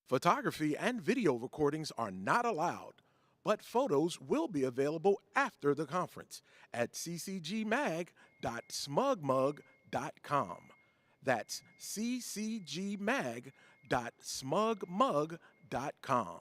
Photography and video recordings are not allowed, but photos will be available after the conference at ccgmag.smugmug.com. That's ccgmag.smugmug.com.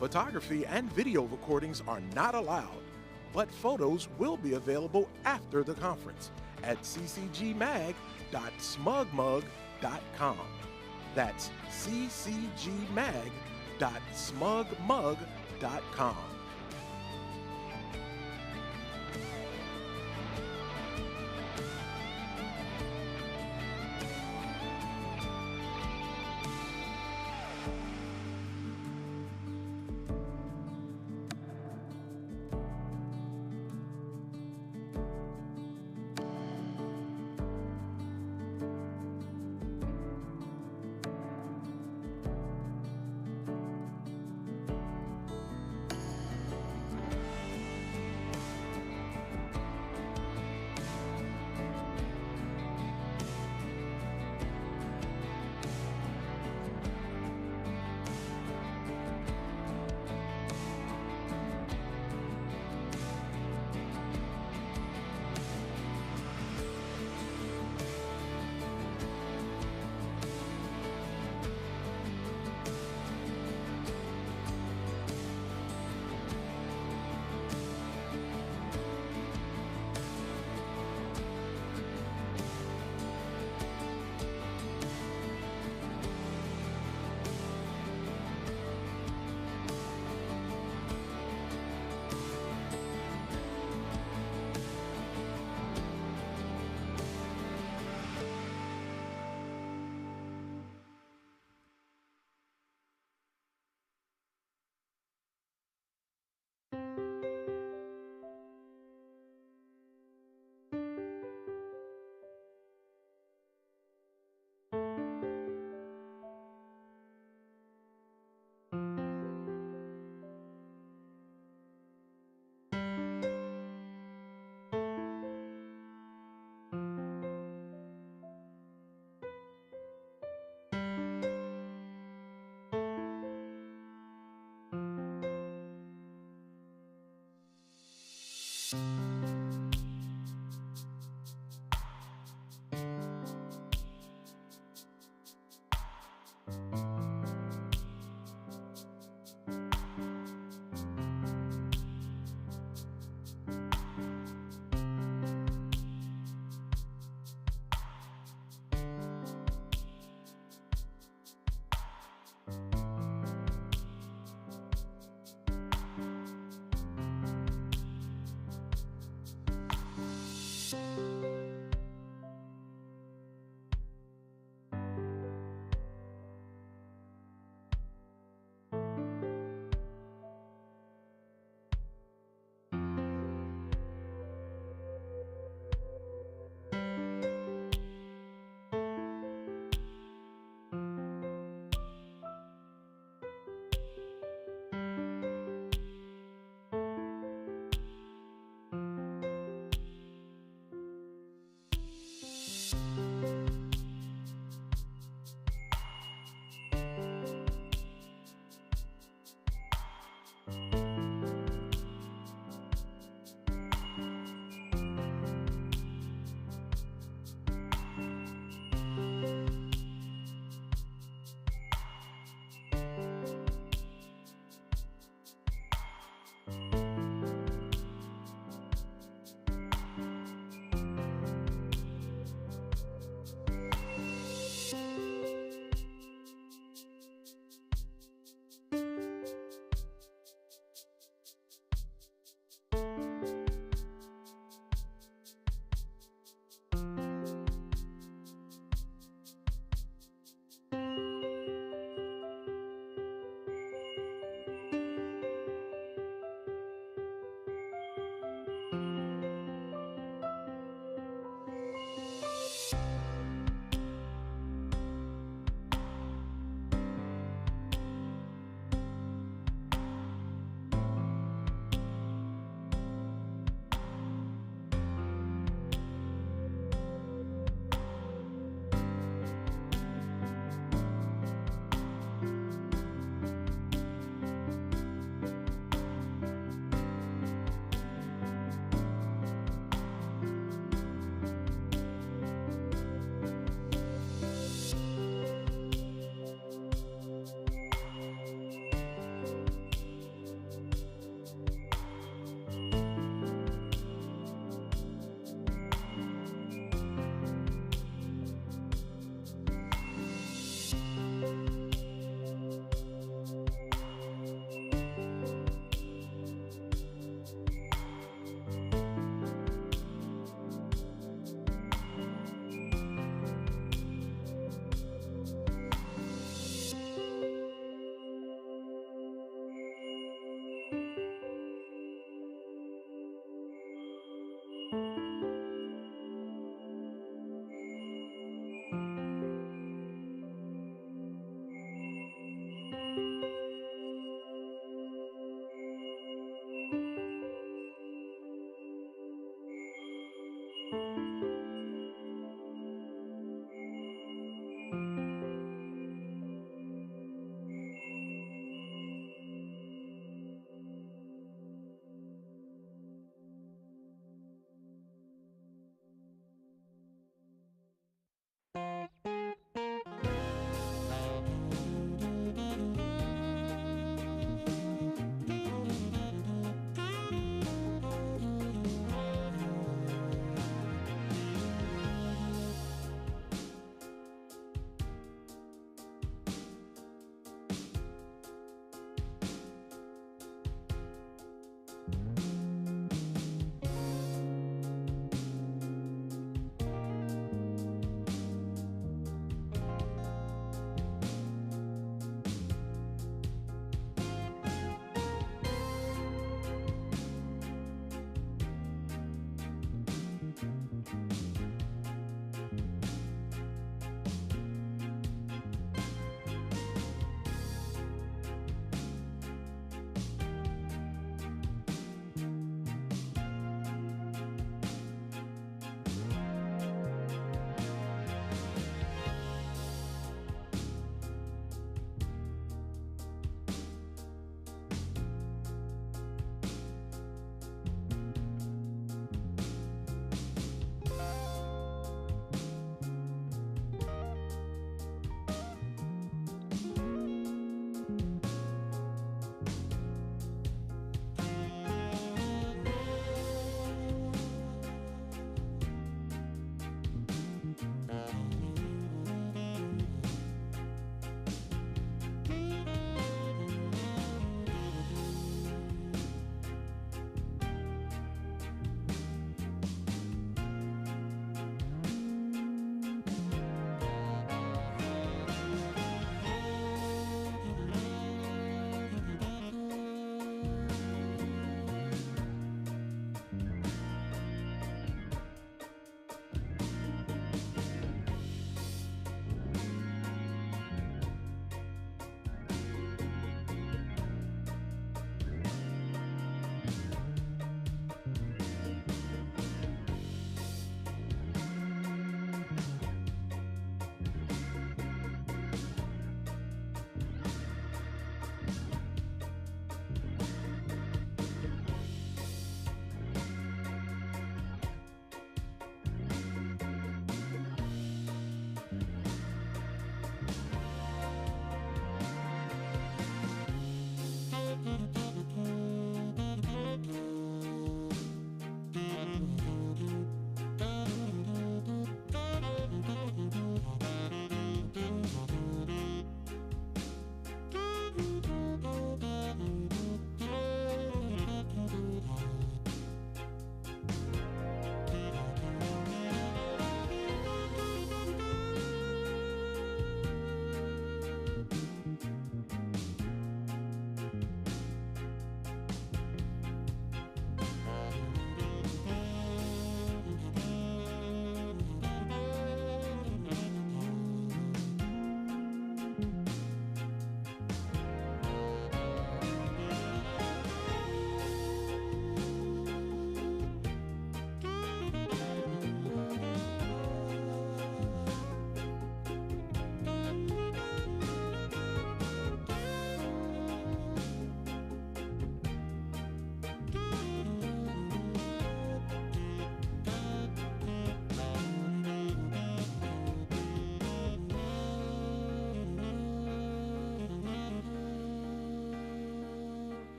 Photography and video recordings are not allowed, but photos will be available after the conference at ccgmag.smugmug.com. That's ccgmag.smugmug.com.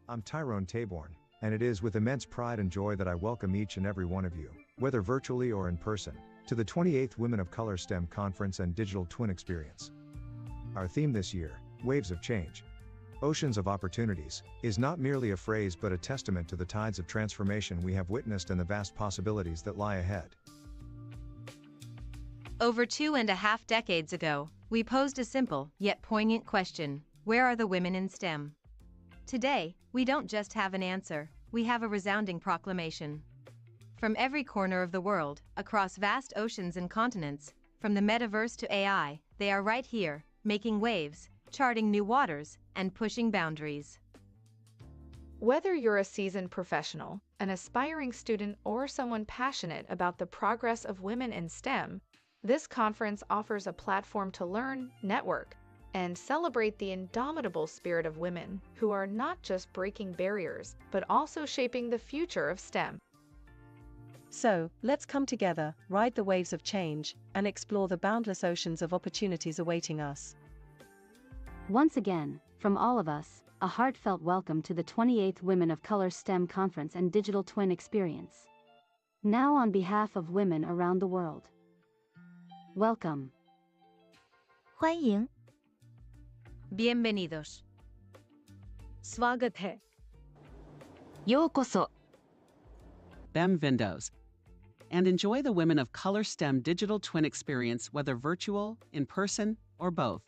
I'm Tyrone Taborn, and it is with immense pride and joy that I welcome each and every one of you, whether virtually or in person, to the 28th Women of Color STEM Conference and Digital Twin Experience. Our theme this year, Waves of Change, Oceans of Opportunities, is not merely a phrase but a testament to the tides of transformation we have witnessed and the vast possibilities that lie ahead. Over 2.5 decades ago, we posed a simple, yet poignant question: where are the women in STEM? Today, we don't just have an answer, we have a resounding proclamation. From every corner of the world, across vast oceans and continents, from the metaverse to AI, they are right here, making waves, charting new waters, and pushing boundaries. Whether you're a seasoned professional, an aspiring student, or someone passionate about the progress of women in STEM, this conference offers a platform to learn, network, and celebrate the indomitable spirit of women who are not just breaking barriers, but also shaping the future of STEM. So, let's come together, ride the waves of change, and explore the boundless oceans of opportunities awaiting us. Once again, from all of us, a heartfelt welcome to the 28th Women of Color STEM Conference and Digital Twin Experience. Now on behalf of women around the world, welcome. 欢迎 Bienvenidos. स्वागत है. ようこそ Bem-vindos. And enjoy the Women of Color STEM Digital Twin Experience, whether virtual, in person, or both.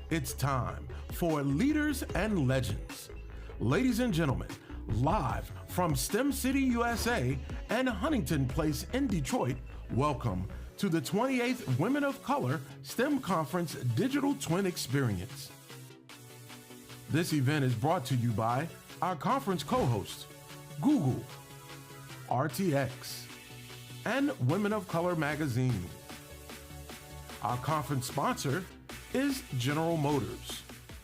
It's time for Leaders and Legends. Ladies and gentlemen, live from STEM City, USA and Huntington Place in Detroit, welcome to the 28th Women of Color STEM Conference Digital Twin Experience. This event is brought to you by our conference co-hosts, Google, RTX, and Women of Color Magazine. Our conference sponsor is General Motors,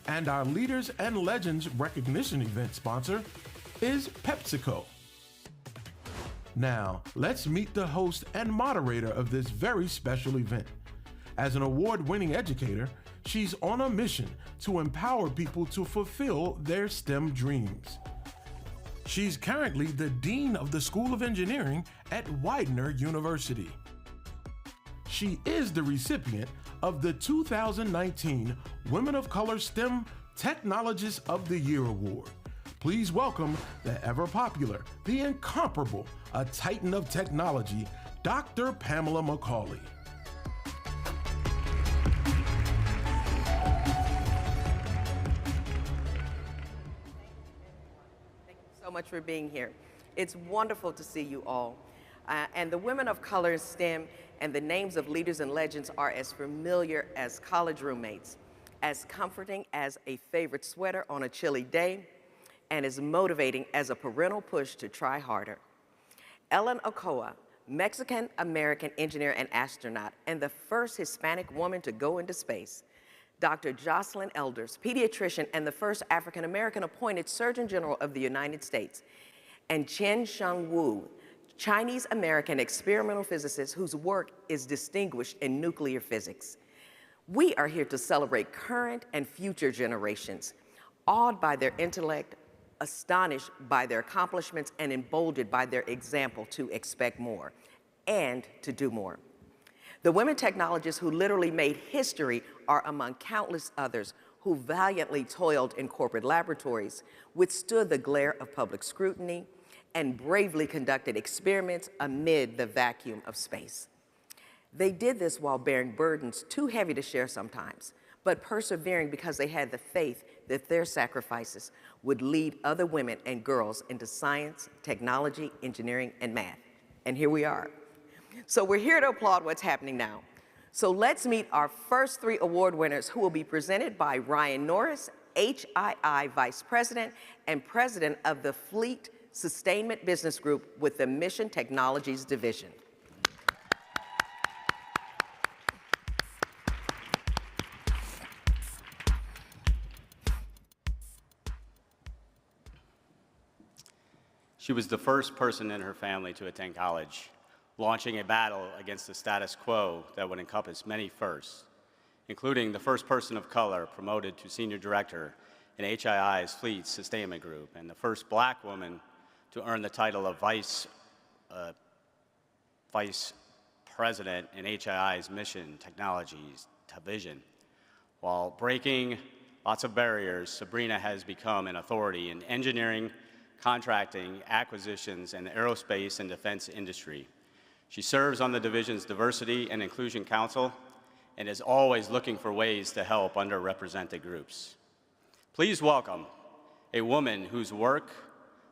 and our Leaders and Legends recognition event sponsor is PepsiCo. Now, let's meet the host and moderator of this very special event. As an award-winning educator, she's on a mission to empower people to fulfill their STEM dreams. She's currently the Dean of the School of Engineering at Widener University. She is the recipient of the 2019 Women of Color STEM Technologist of the Year Award. Please welcome the ever-popular, the incomparable, a titan of technology, Dr. Pamela McCauley. Thank you so much for being here. It's wonderful to see you all. And the Women of Color STEM and the names of leaders and legends are as familiar as college roommates, as comforting as a favorite sweater on a chilly day, and as motivating as a parental push to try harder. Ellen Ochoa, Mexican-American engineer and astronaut, and the first Hispanic woman to go into space. Dr. Jocelyn Elders, pediatrician and the first African-American appointed Surgeon General of the United States. And Chen-Sheng Wu, Chinese-American experimental physicist whose work is distinguished in nuclear physics. We are here to celebrate current and future generations, awed by their intellect, astonished by their accomplishments, and emboldened by their example to expect more and to do more. The women technologists who literally made history are among countless others who valiantly toiled in corporate laboratories, withstood the glare of public scrutiny, and bravely conducted experiments amid the vacuum of space. They did this while bearing burdens too heavy to share sometimes, but persevering because they had the faith that their sacrifices would lead other women and girls into science, technology, engineering, and math. And here we are. So we're here to applaud what's happening now. So let's meet our first 3 award winners, who will be presented by Ryan Norris, HII Vice President and President of the Fleet Sustainment Business Group with the Mission Technologies Division. She was the first person in her family to attend college, launching a battle against the status quo that would encompass many firsts, including the first person of color promoted to senior director in HII's Fleet Sustainment Group, and the first Black woman to earn the title of Vice President in HII's Mission Technologies Division. While breaking lots of barriers, Sabrina has become an authority in engineering, contracting, acquisitions, and the aerospace and defense industry. She serves on the division's Diversity and Inclusion Council and is always looking for ways to help underrepresented groups. Please welcome a woman whose work,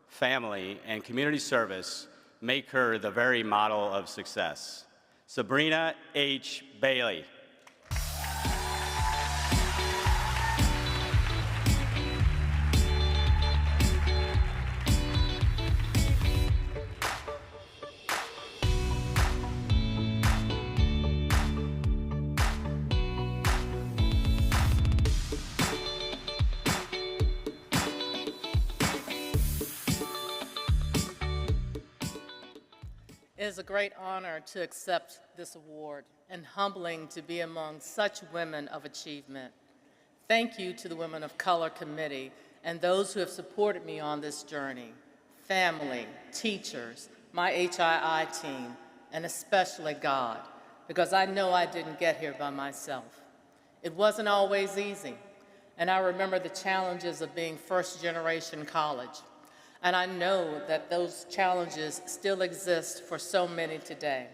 family, and community service make her the very model of success. Sabrina H. Bailey. It is a great honor to accept this award and humbling to be among such women of achievement. Thank you to the Women of Color Committee and those who have supported me on this journey, family, teachers, my HII team, and especially God, because I know I didn't get here by myself. It wasn't always easy, and I remember the challenges of being first-generation college. And I know that those challenges still exist for so many today.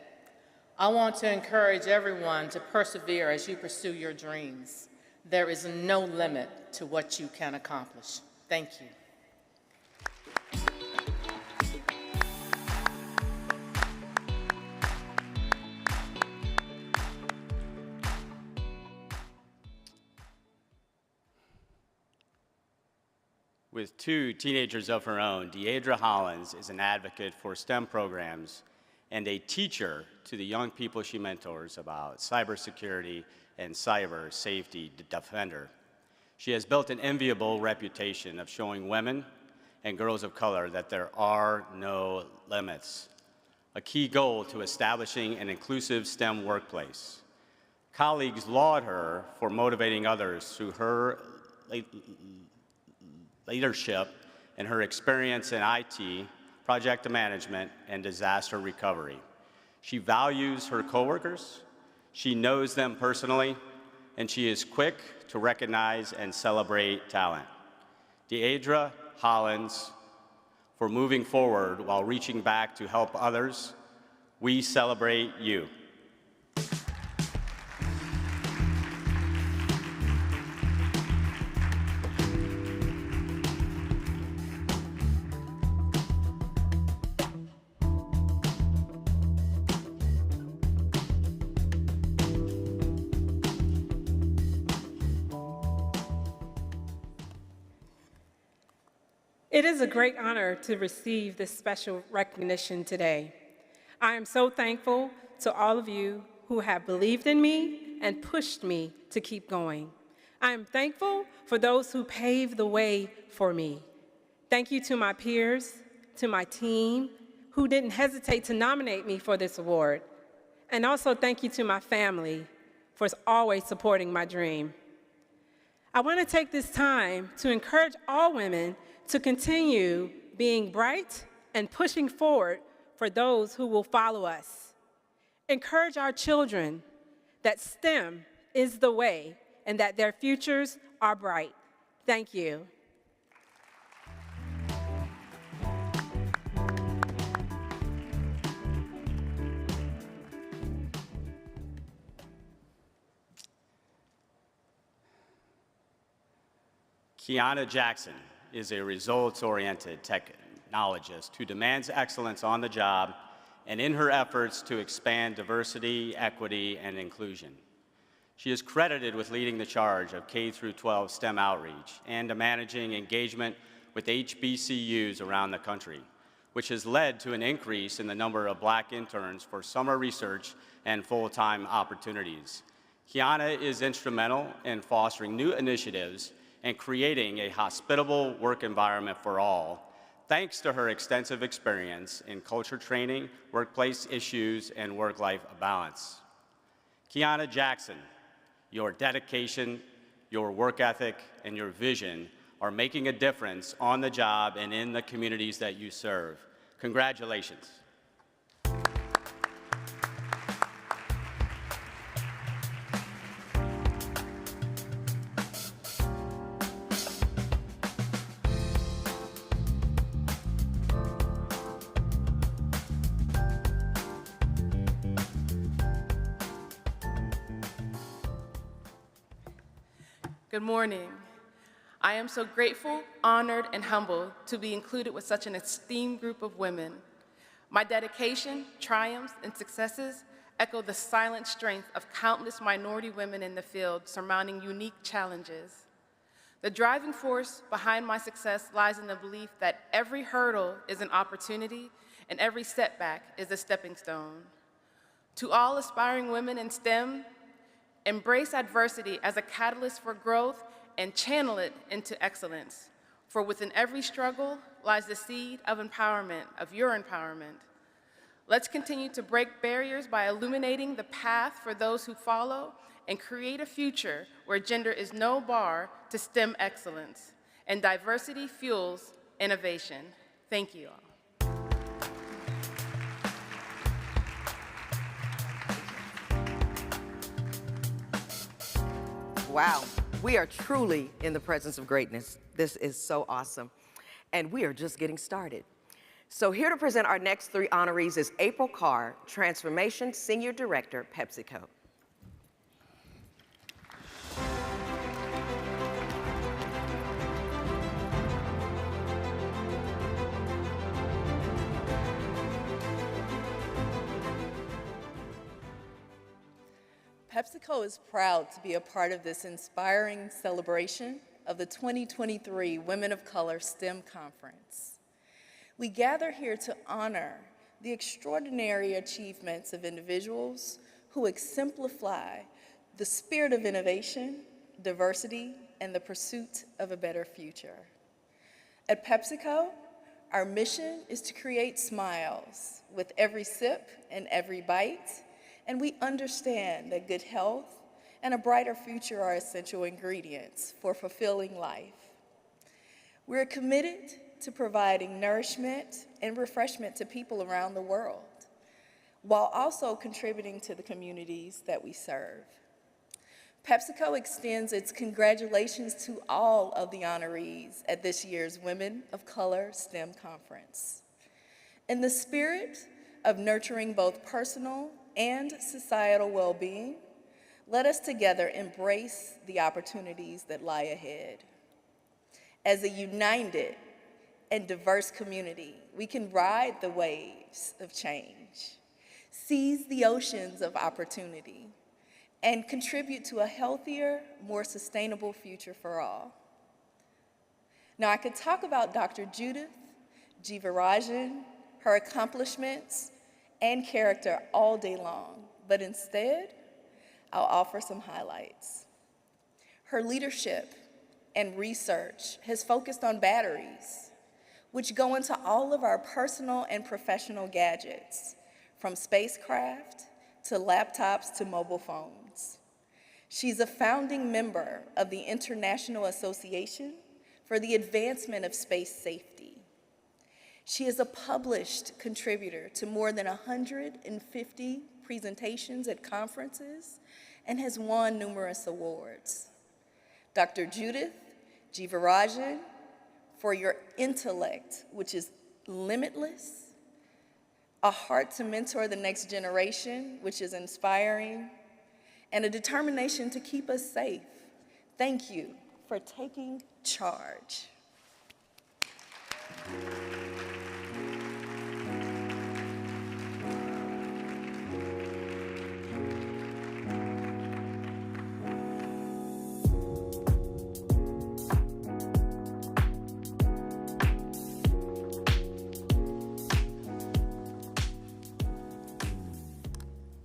I want to encourage everyone to persevere as you pursue your dreams. There is no limit to what you can accomplish. Thank you. With 2 teenagers of her own, Deidre Hollins is an advocate for STEM programs and a teacher to the young people she mentors about cybersecurity and cyber safety defender. She has built an enviable reputation of showing women and girls of color that there are no limits, a key goal to establishing an inclusive STEM workplace. Colleagues laud her for motivating others through her leadership and her experience in IT, project management, and disaster recovery. She values her coworkers, she knows them personally, and she is quick to recognize and celebrate talent. Deidre Hollins, for moving forward while reaching back to help others, we celebrate you. It is a great honor to receive this special recognition today. I am so thankful to all of you who have believed in me and pushed me to keep going. I am thankful for those who paved the way for me. Thank you to my peers, to my team, who didn't hesitate to nominate me for this award. And also thank you to my family for always supporting my dream. I want to take this time to encourage all women to continue being bright and pushing forward for those who will follow us. Encourage our children that STEM is the way and that their futures are bright. Thank you. Kiana Jackson is a results-oriented technologist who demands excellence on the job and in her efforts to expand diversity, equity, and inclusion. She is credited with leading the charge of K-12 STEM outreach and to managing engagement with HBCUs around the country, which has led to an increase in the number of Black interns for summer research and full-time opportunities. Kiana is instrumental in fostering new initiatives and creating a hospitable work environment for all thanks to her extensive experience in culture training, workplace issues, and work-life balance. Kiana Jackson, your dedication, your work ethic, and your vision are making a difference on the job and in the communities that you serve. Congratulations. Good morning. I am so grateful, honored, and humbled to be included with such an esteemed group of women. My dedication, triumphs, and successes echo the silent strength of countless minority women in the field surmounting unique challenges. The driving force behind my success lies in the belief that every hurdle is an opportunity and every setback is a stepping stone. To all aspiring women in STEM, embrace adversity as a catalyst for growth and channel it into excellence. For within every struggle lies the seed of empowerment, of your empowerment. Let's continue to break barriers by illuminating the path for those who follow and create a future where gender is no bar to STEM excellence and diversity fuels innovation. Thank you all. Wow, we are truly in the presence of greatness. This is so awesome. And we are just getting started. So here to present our next three honorees is April Carr, Transformation Senior Director, PepsiCo. PepsiCo is proud to be a part of this inspiring celebration of the 2023 Women of Color STEM Conference. We gather here to honor the extraordinary achievements of individuals who exemplify the spirit of innovation, diversity, and the pursuit of a better future. At PepsiCo, our mission is to create smiles with every sip and every bite, and we understand that good health and a brighter future are essential ingredients for fulfilling life. We're committed to providing nourishment and refreshment to people around the world, while also contributing to the communities that we serve. PepsiCo extends its congratulations to all of the honorees at this year's Women of Color STEM Conference. In the spirit of nurturing both personal and societal well-being, let us together embrace the opportunities that lie ahead. As a united and diverse community, we can ride the waves of change, seize the oceans of opportunity, and contribute to a healthier, more sustainable future for all. Now, I could talk about Dr. Judith Jeevarajan, her accomplishments, and character all day long, but instead, I'll offer some highlights. Her leadership and research has focused on batteries, which go into all of our personal and professional gadgets, from spacecraft to laptops to mobile phones. She's a founding member of the International Association for the Advancement of Space Safety. She is a published contributor to more than 150 presentations at conferences and has won numerous awards. Dr. Judith Jeevarajan, for your intellect, which is limitless, a heart to mentor the next generation, which is inspiring, and a determination to keep us safe. Thank you for taking charge.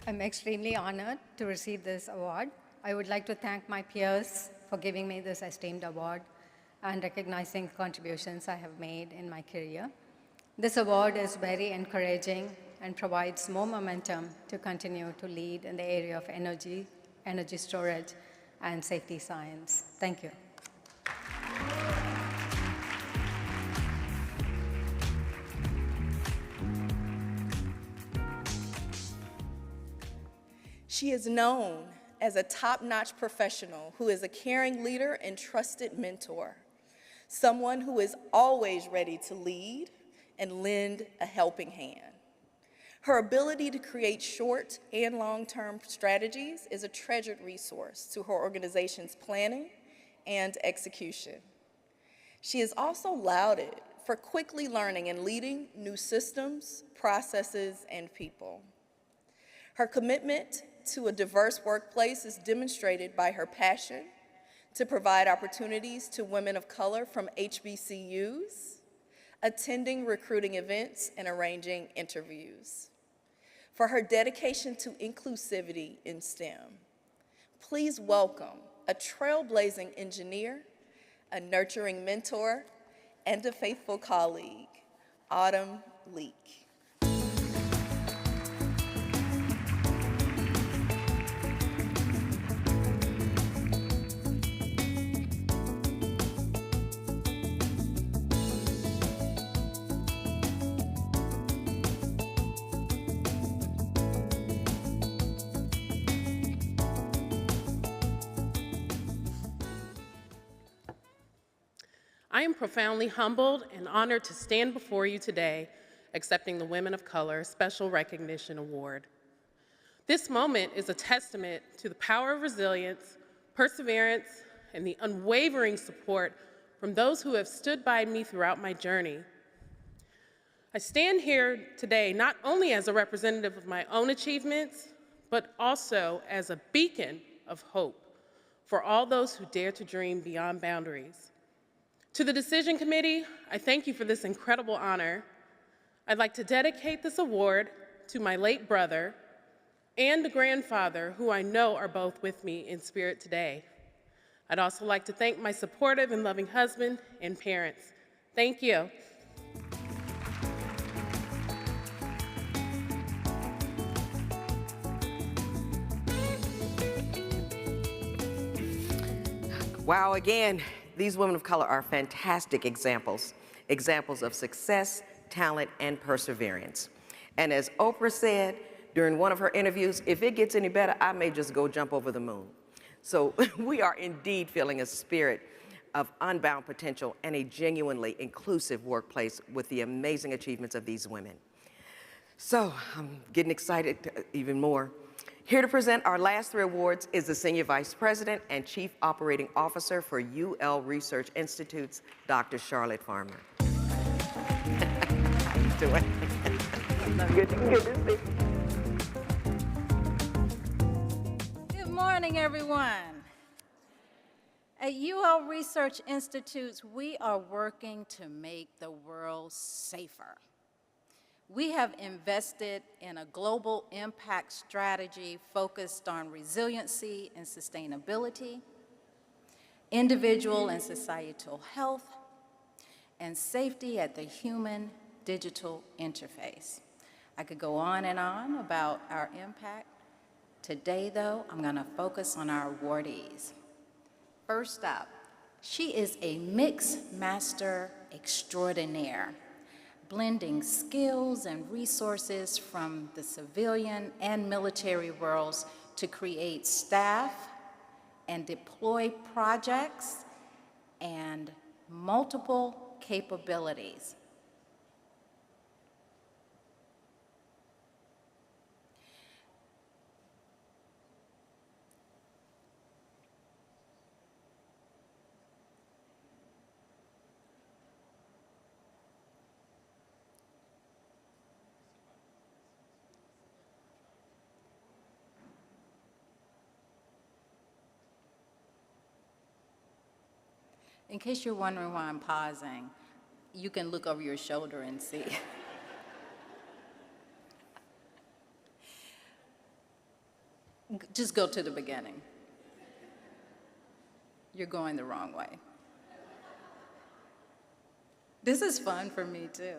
I'm extremely honored to receive this award. I would like to thank my peers for giving me this esteemed award. and recognizing contributions I have made in my career. This award is very encouraging and provides more momentum to continue to lead in the area of energy storage, and safety science. Thank you. She is known as a top-notch professional who is a caring leader and trusted mentor, someone who is always ready to lead and lend a helping hand. Her ability to create short and long-term strategies is a treasured resource to her organization's planning and execution. She is also lauded for quickly learning and leading new systems, processes, and people. Her commitment to a diverse workplace is demonstrated by her passion to provide opportunities to women of color from HBCUs, attending recruiting events, and arranging interviews. For her dedication to inclusivity in STEM, please welcome a trailblazing engineer, a nurturing mentor, and a faithful colleague, Autumn Leak. I am profoundly humbled and honored to stand before you today accepting the Women of Color Special Recognition Award. This moment is a testament to the power of resilience, perseverance, and the unwavering support from those who have stood by me throughout my journey. I stand here today not only as a representative of my own achievements, but also as a beacon of hope for all those who dare to dream beyond boundaries. To the Decision Committee, I thank you for this incredible honor. I'd like to dedicate this award to my late brother and grandfather, who I know are both with me in spirit today. I'd also like to thank my supportive and loving husband and parents. Thank you. Wow, again, these women of color are fantastic examples of success, talent, and perseverance. And as Oprah said during one of her interviews, if it gets any better, I may just go jump over the moon. So we are indeed feeling a spirit of unbound potential and a genuinely inclusive workplace with the amazing achievements of these women. So I'm getting excited even more. Here to present our last three awards is the Senior Vice President and Chief Operating Officer for UL Research Institutes, Dr. Charlotte Farmer. How you doing? Good to see you. Good morning, everyone. At UL Research Institutes, we are working to make the world safer. We have invested in a global impact strategy focused on resiliency and sustainability, individual and societal health, and safety at the human-digital interface. I could go on and on about our impact. Today, though, I'm going to focus on our awardees. First up, she is a mix master extraordinaire, blending skills and resources from the civilian and military worlds to create staff and deploy projects and multiple capabilities. In case you're wondering why I'm pausing, you can look over your shoulder and see. Just go to the beginning. You're going the wrong way. This is fun for me too.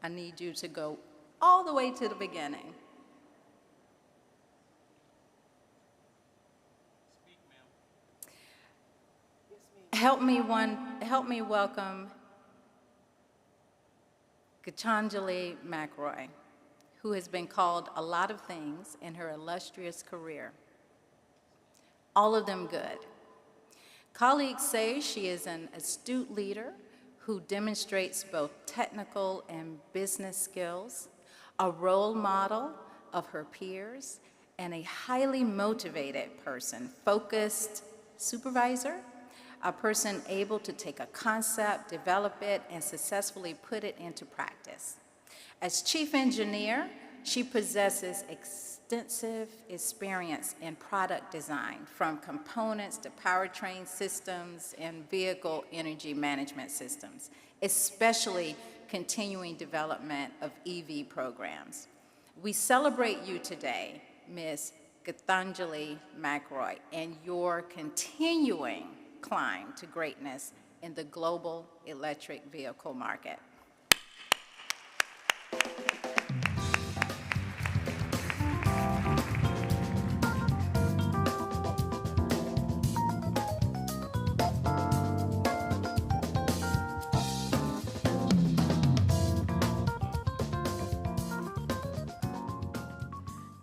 I need you to go all the way to the beginning. Help me welcome Gichanjali McRoy, who has been called a lot of things in her illustrious career, all of them good. Colleagues say she is an astute leader who demonstrates both technical and business skills, a role model of her peers, and a highly motivated person, focused supervisor, a person able to take a concept, develop it, and successfully put it into practice. As chief engineer, she possesses extensive experience in product design, from components to powertrain systems and vehicle energy management systems, especially continuing development of EV programs. We celebrate you today, Ms. Gichanjali McRoy, and your continuing climb to greatness in the global electric vehicle market.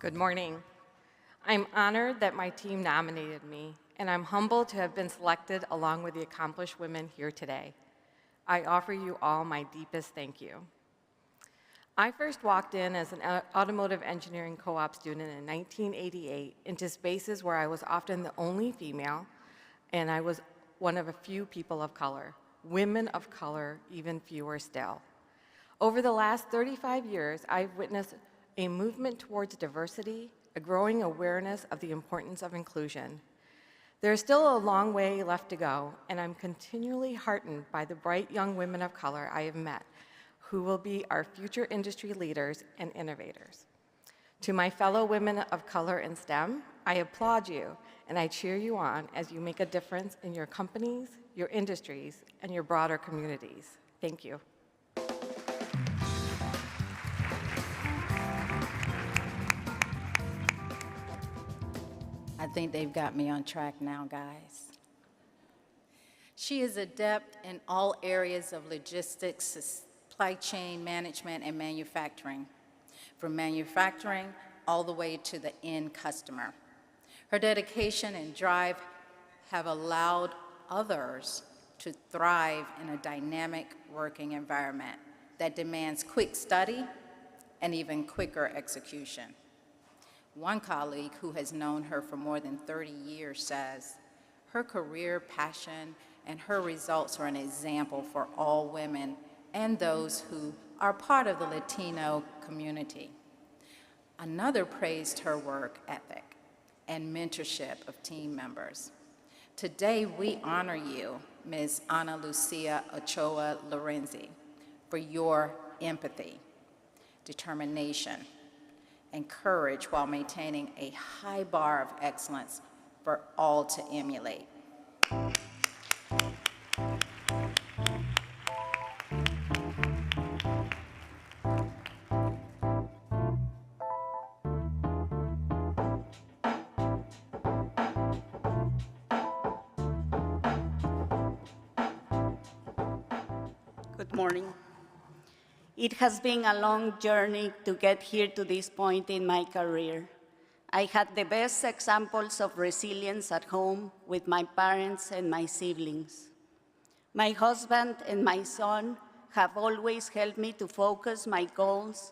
Good morning. I'm honored that my team nominated me, and I'm humbled to have been selected along with the accomplished women here today. I offer you all my deepest thank you. I first walked in as an automotive engineering co-op student in 1988 into spaces where I was often the only female, and I was one of a few people of color. Women of color, even fewer still. Over the last 35 years, I've witnessed a movement towards diversity, a growing awareness of the importance of inclusion. There's still a long way left to go, and I'm continually heartened by the bright young women of color I have met, who will be our future industry leaders and innovators. To my fellow women of color in STEM, I applaud you, and I cheer you on as you make a difference in your companies, your industries, and your broader communities. Thank you. I think they've got me on track now, guys. She is adept in all areas of logistics, supply chain management, and manufacturing, from manufacturing all the way to the end customer. Her dedication and drive have allowed others to thrive in a dynamic working environment that demands quick study and even quicker execution. One colleague who has known her for more than 30 years says, her career, passion, and her results are an example for all women and those who are part of the Latino community. Another praised her work ethic and mentorship of team members. Today, we honor you, Ms. Ana Lucia Ochoa Lorenzi, for your empathy, determination, and courage while maintaining a high bar of excellence for all to emulate. Good morning. It has been a long journey to get here to this point in my career. I had the best examples of resilience at home with my parents and my siblings. My husband and my son have always helped me to focus my goals,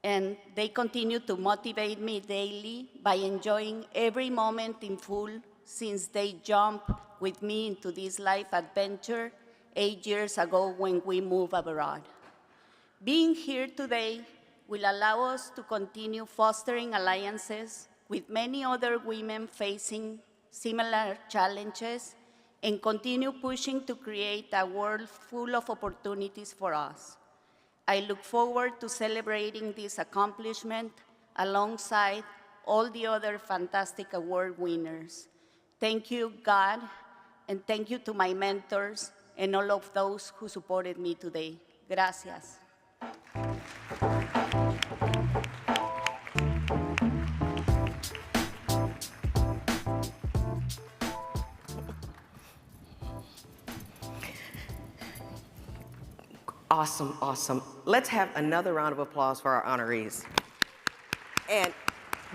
and they continue to motivate me daily by enjoying every moment in full since they jumped with me into this life adventure 8 years ago when we moved abroad. Being here today will allow us to continue fostering alliances with many other women facing similar challenges and continue pushing to create a world full of opportunities for us. I look forward to celebrating this accomplishment alongside all the other fantastic award winners. Thank you, God, And thank you to my mentors and all of those who supported me today. Gracias. Awesome, awesome. Let's have another round of applause for our honorees. And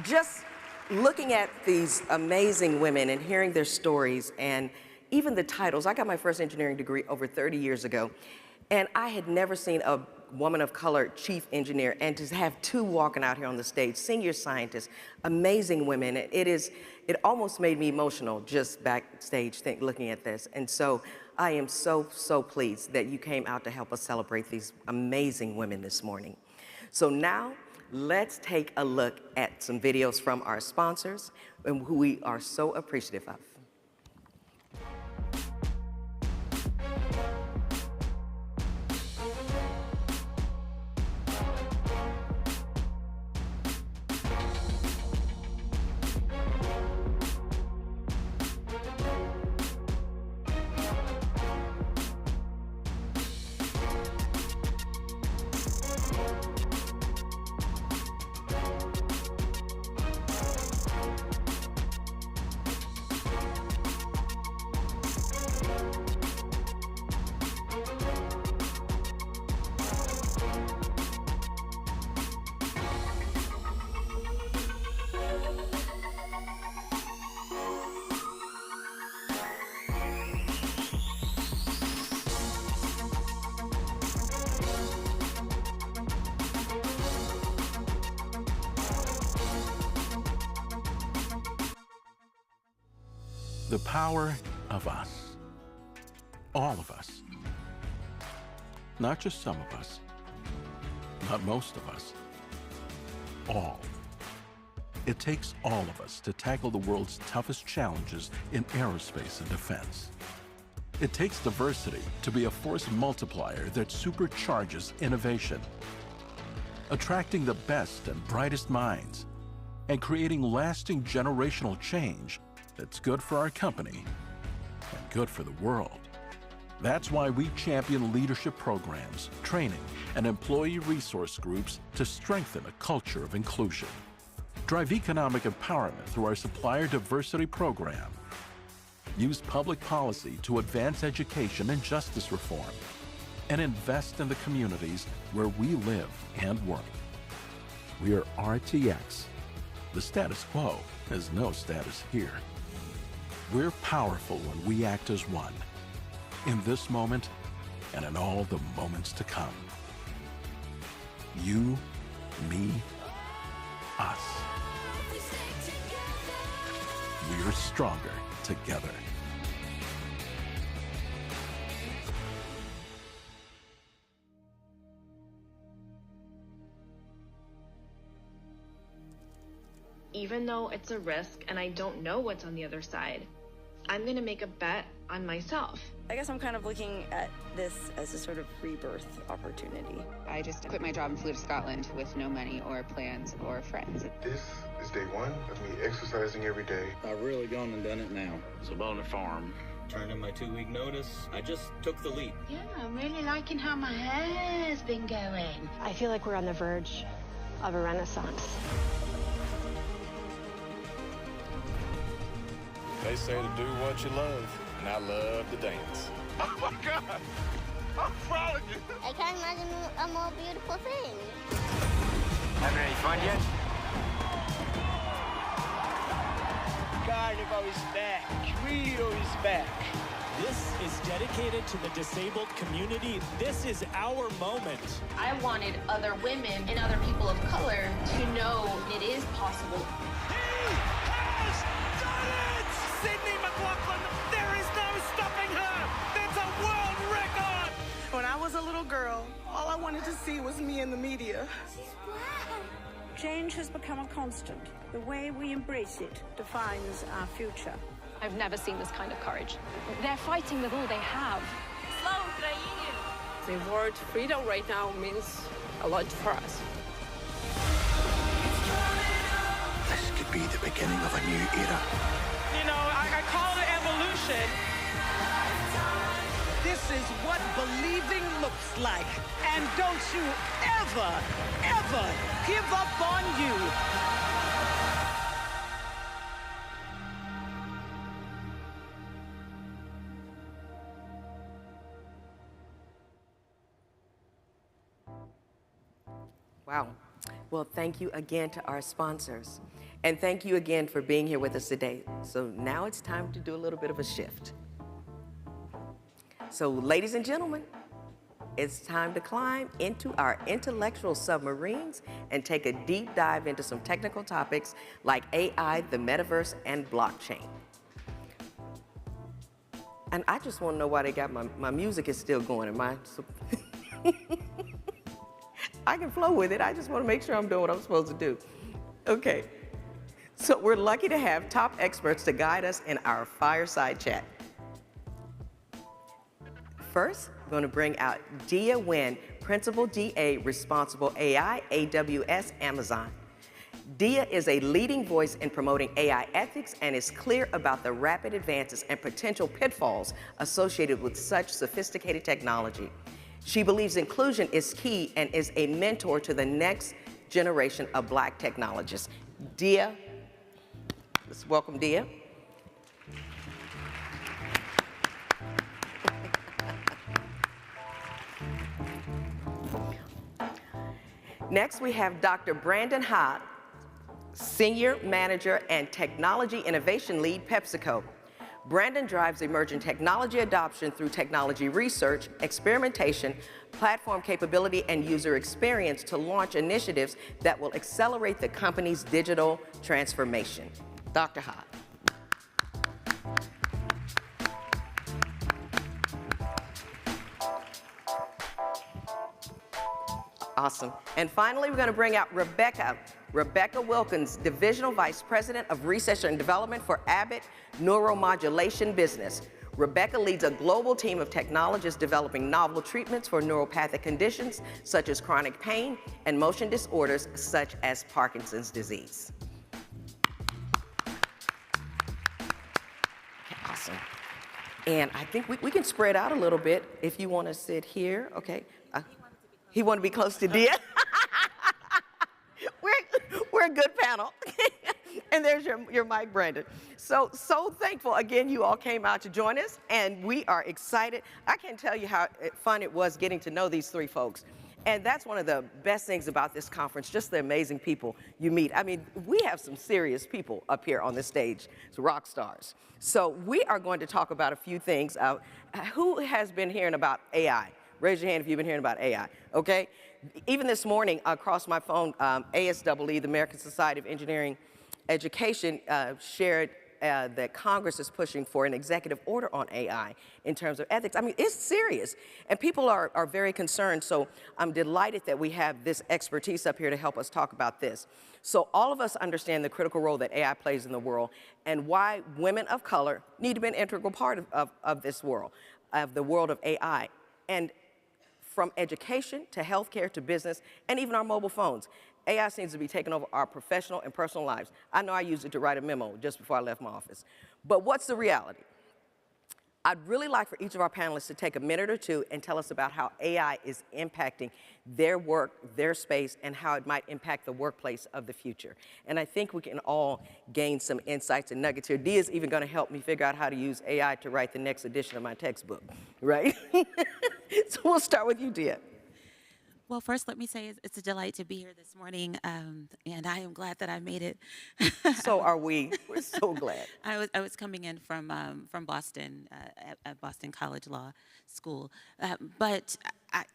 just looking at these amazing women and hearing their stories and even the titles. I got my first engineering degree over 30 years ago, and I had never seen a woman of color chief engineer, and to have two walking out here on the stage, senior scientists, amazing women. It almost made me emotional just backstage looking at this. And so I am so pleased that you came out to help us celebrate these amazing women this morning. So now, let's take a look at some videos from our sponsors, and who we are so appreciative of. The power of us. All of us. Not just some of us. Not most of us. All. It takes all of us to tackle the world's toughest challenges in aerospace and defense. It takes diversity to be a force multiplier that supercharges innovation, attracting the best and brightest minds, and creating lasting generational change that's good for our company and good for the world. That's why we champion leadership programs, training, and employee resource groups to strengthen a culture of inclusion. Drive economic empowerment through our supplier diversity program. Use public policy to advance education and justice reform, and invest in the communities where we live and work. We are RTX. The status quo has no status here. We're powerful when we act as one, in this moment and in all the moments to come. You, me, us. We're stronger together. Even though it's a risk and I don't know what's on the other side, I'm gonna make a bet on myself. I guess I'm kind of looking at this as a sort of rebirth opportunity. I just quit my job and flew to Scotland with no money or plans or friends. This is day one of me exercising every day. I've really gone and done it now. It's about a farm. Turned in my 2-week notice. I just took the leap. Yeah, I'm really liking how my hair's been going. I feel like we're on the verge of a renaissance. They say to do what you love, and I love to dance. Oh my God! I'm proud of you! I can't imagine a more beautiful thing. Having any fun yet? Carnival is back. Rio is back. This is dedicated to the disabled community. This is our moment. I wanted other women and other people of color to know it is possible. Sydney McLaughlin, there is no stopping her. That's a world record. When I was a little girl, all I wanted to see was me in the media. Change has become a constant. The way we embrace it defines our future. I've never seen this kind of courage. They're fighting with all they have. The word freedom right now means a lot for us. This could be the beginning of a new era. You know, I call it evolution, is what believing looks like. And don't you ever, ever give up on you. Wow. Well, thank you again to our sponsors. And thank you again for being here with us today. So now it's time to do a little bit of a shift. So ladies and gentlemen, it's time to climb into our intellectual submarines and take a deep dive into some technical topics like AI, the metaverse, and blockchain. And I just want to know why they got my music is still going. I can flow with it. I just want to make sure I'm doing what I'm supposed to do. Okay. So we're lucky to have top experts to guide us in our fireside chat. First, I'm going to bring out Dia Nguyen, Principal DA, Responsible AI, AWS, Amazon. Dia is a leading voice in promoting AI ethics and is clear about the rapid advances and potential pitfalls associated with such sophisticated technology. She believes inclusion is key and is a mentor to the next generation of Black technologists. Dia, let's welcome Dia. Next, we have Dr. Brandon Ha, Senior Manager and Technology Innovation Lead, PepsiCo. Brandon drives emerging technology adoption through technology research, experimentation, platform capability, and user experience to launch initiatives that will accelerate the company's digital transformation. Dr. Ha. Awesome. And finally, we're going to bring out Rebecca Wilkins, Divisional Vice President of Research and Development for Abbott Neuromodulation Business. Rebecca leads a global team of technologists developing novel treatments for neuropathic conditions such as chronic pain and motion disorders such as Parkinson's disease. Okay, awesome. And I think we can spread out a little bit if you want to sit here. Okay. He wanted to be close to Dia. We're a good panel. And there's your mic, Brandon. So thankful, again, you all came out to join us, and we are excited. I can't tell you how fun it was getting to know these three folks. And that's one of the best things about this conference, just the amazing people you meet. I mean, we have some serious people up here on this stage, it's rock stars. So we are going to talk about a few things. Who has been hearing about AI? Raise your hand if you've been hearing about AI, okay? Even this morning, across my phone, ASEE, the American Society of Engineering Education, shared that Congress is pushing for an executive order on AI in terms of ethics. I mean, it's serious, and people are very concerned, so I'm delighted that we have this expertise up here to help us talk about this. So all of us understand the critical role that AI plays in the world and why women of color need to be an integral part of this world, of the world of AI. And from education to healthcare to business and even our mobile phones, AI seems to be taking over our professional and personal lives. I know I used it to write a memo just before I left my office. But what's the reality? I'd really like for each of our panelists to take a minute or two and tell us about how AI is impacting their work, their space, and how it might impact the workplace of the future. And I think we can all gain some insights and nuggets here. Dia's even going to help me figure out how to use AI to write the next edition of my textbook, right? So we'll start with you, Dia. Well, first, let me say it's a delight to be here this morning, and I am glad that I made it. So are we. We're so glad. I was coming in from Boston, at Boston College Law School, but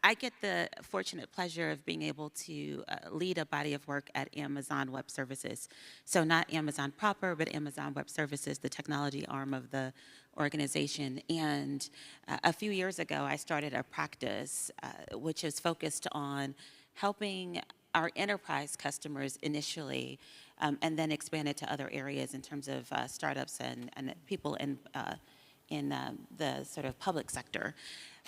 I get the fortunate pleasure of being able to lead a body of work at Amazon Web Services. So not Amazon proper, but Amazon Web Services, the technology arm of the organization. And a few years ago, I started a practice which is focused on helping our enterprise customers initially, and then expanded to other areas in terms of startups and people in the sort of public sector.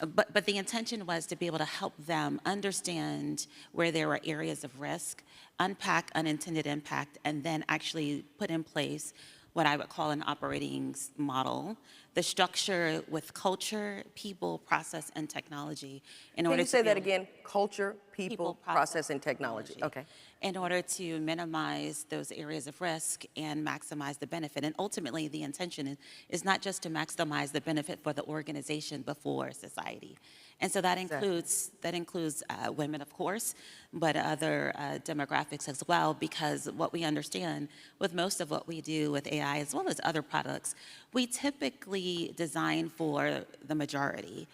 But the intention was to be able to help them understand where there were areas of risk, unpack unintended impact, and then actually put in place what I would call an operating model the structure with culture, people, process, and technology in Can order you to say be that able- again? Culture, people, process, and technology. Okay. in order to minimize those areas of risk and maximize the benefit. And ultimately, the intention is not just to maximize the benefit for the organization, but for society. And so that includes women, of course, but other demographics as well, because what we understand with most of what we do with AI, as well as other products, we typically design for the majority.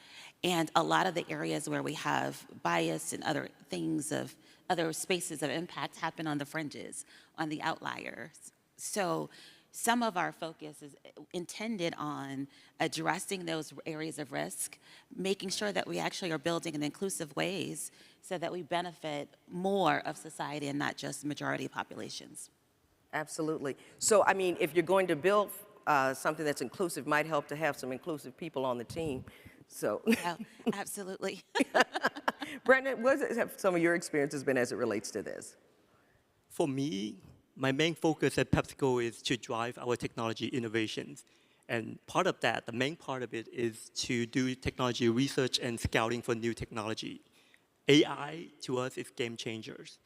And a lot of the areas where we have bias and other things of other spaces of impact happen on the fringes, on the outliers. So some of our focus is intended on addressing those areas of risk, making sure that we actually are building in inclusive ways so that we benefit more of society and not just majority populations. Absolutely. So, I mean, if you're going to build something that's inclusive, might help to have some inclusive people on the team. So, Oh, absolutely. Brandon, what have some of your experiences been as it relates to this? For me, my main focus at PepsiCo is to drive our technology innovations. And part of that, the main part of it, is to do technology research and scouting for new technology. AI, to us, is game changers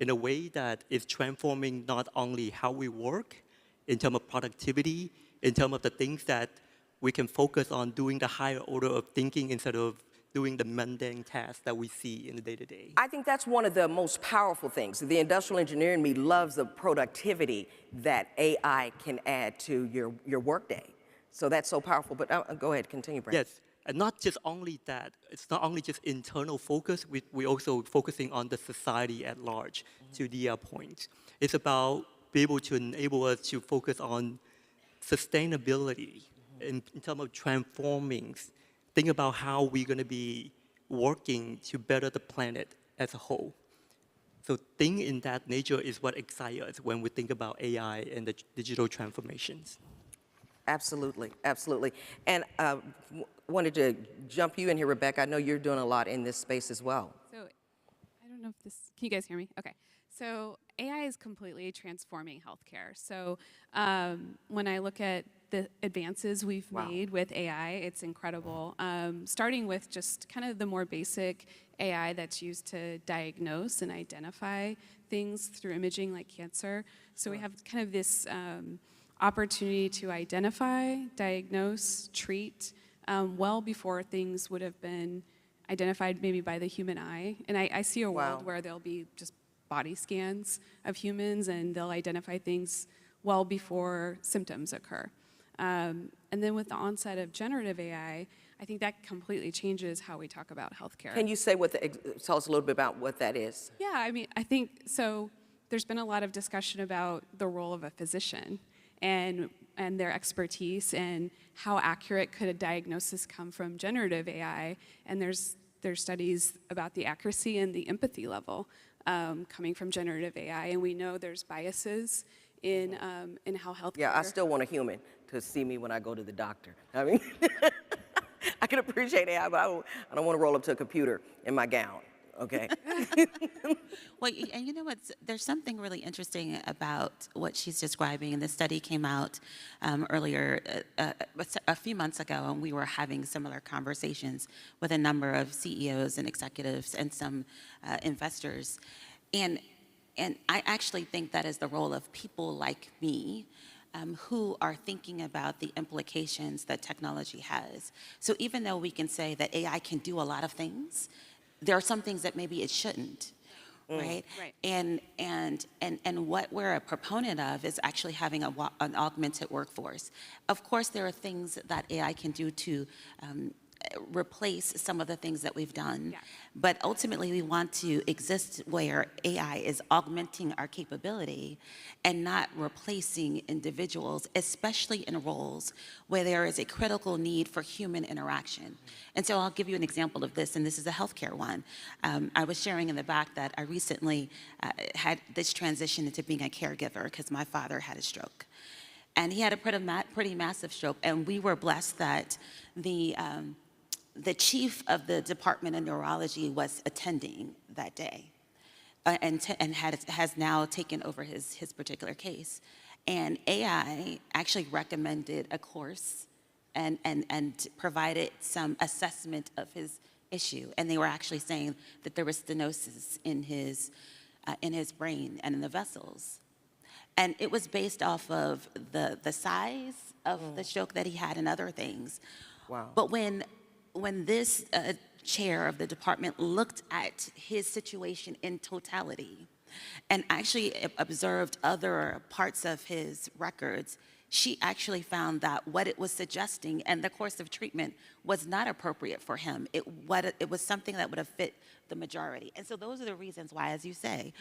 in a way that is transforming not only how we work, in terms of productivity, in terms of the things that we can focus on doing the higher order of thinking instead of doing the mundane tasks that we see in the day-to-day. I think that's one of the most powerful things. The industrial engineer in me loves the productivity that AI can add to your workday. So that's so powerful. But go ahead, continue, Brandon. Yes, and not just only that. It's not only just internal focus. We're also focusing on the society at large, to the point. It's about being able to enable us to focus on sustainability in terms of transforming. Think about how we're going to be working to better the planet as a whole. So things in that nature is what excites us when we think about AI and the digital transformations. Absolutely, absolutely. And wanted to jump you in here, Rebecca. I know you're doing a lot in this space as well. So I don't know if this, can you guys hear me? Okay. So AI is completely transforming healthcare. So when I look at the advances we've made with AI, it's incredible. Starting with just kind of the more basic AI that's used to diagnose and identify things through imaging like cancer. So we have kind of this opportunity to identify, diagnose, treat well before things would have been identified maybe by the human eye. And I see a world where there'll be just body scans of humans and they'll identify things well before symptoms occur. And then with the onset of generative AI, I think that completely changes how we talk about healthcare. Can you say tell us a little bit about what that is? Yeah, I mean, I think, so there's been a lot of discussion about the role of a physician and their expertise and how accurate could a diagnosis come from generative AI. And there's studies about the accuracy and the empathy level coming from generative AI. And we know there's biases in how healthcare. Yeah, I still want a human to see me when I go to the doctor. I mean, I can appreciate AI, but I don't want to roll up to a computer in my gown. Okay. Well, and you know what? There's something really interesting about what she's describing. And the study came out earlier, a few months ago, and we were having similar conversations with a number of CEOs and executives and some investors. And I actually think that is the role of people like me who are thinking about the implications that technology has. So even though we can say that AI can do a lot of things, there are some things that maybe it shouldn't, right? And what we're a proponent of is actually having an augmented workforce. Of course, there are things that AI can do to replace some of the things that we've done, but ultimately we want to exist where AI is augmenting our capability and not replacing individuals, especially in roles where there is a critical need for human interaction. And so I'll give you an example of this, and this is a healthcare one. I was sharing in the back that I recently had this transition into being a caregiver because my father had a stroke. And he had a pretty massive stroke, and we were blessed that the chief of the department of neurology was attending that day and has now taken over his particular case. And AI actually recommended a course and provided some assessment of his issue. And they were actually saying that there was stenosis in his brain and in the vessels. And it was based off of the size of the stroke that he had and other things. Wow. But when this chair of the department looked at his situation in totality and actually observed other parts of his records, she actually found that what it was suggesting and the course of treatment was not appropriate for him. It was something that would have fit the majority. And so those are the reasons why, as you say,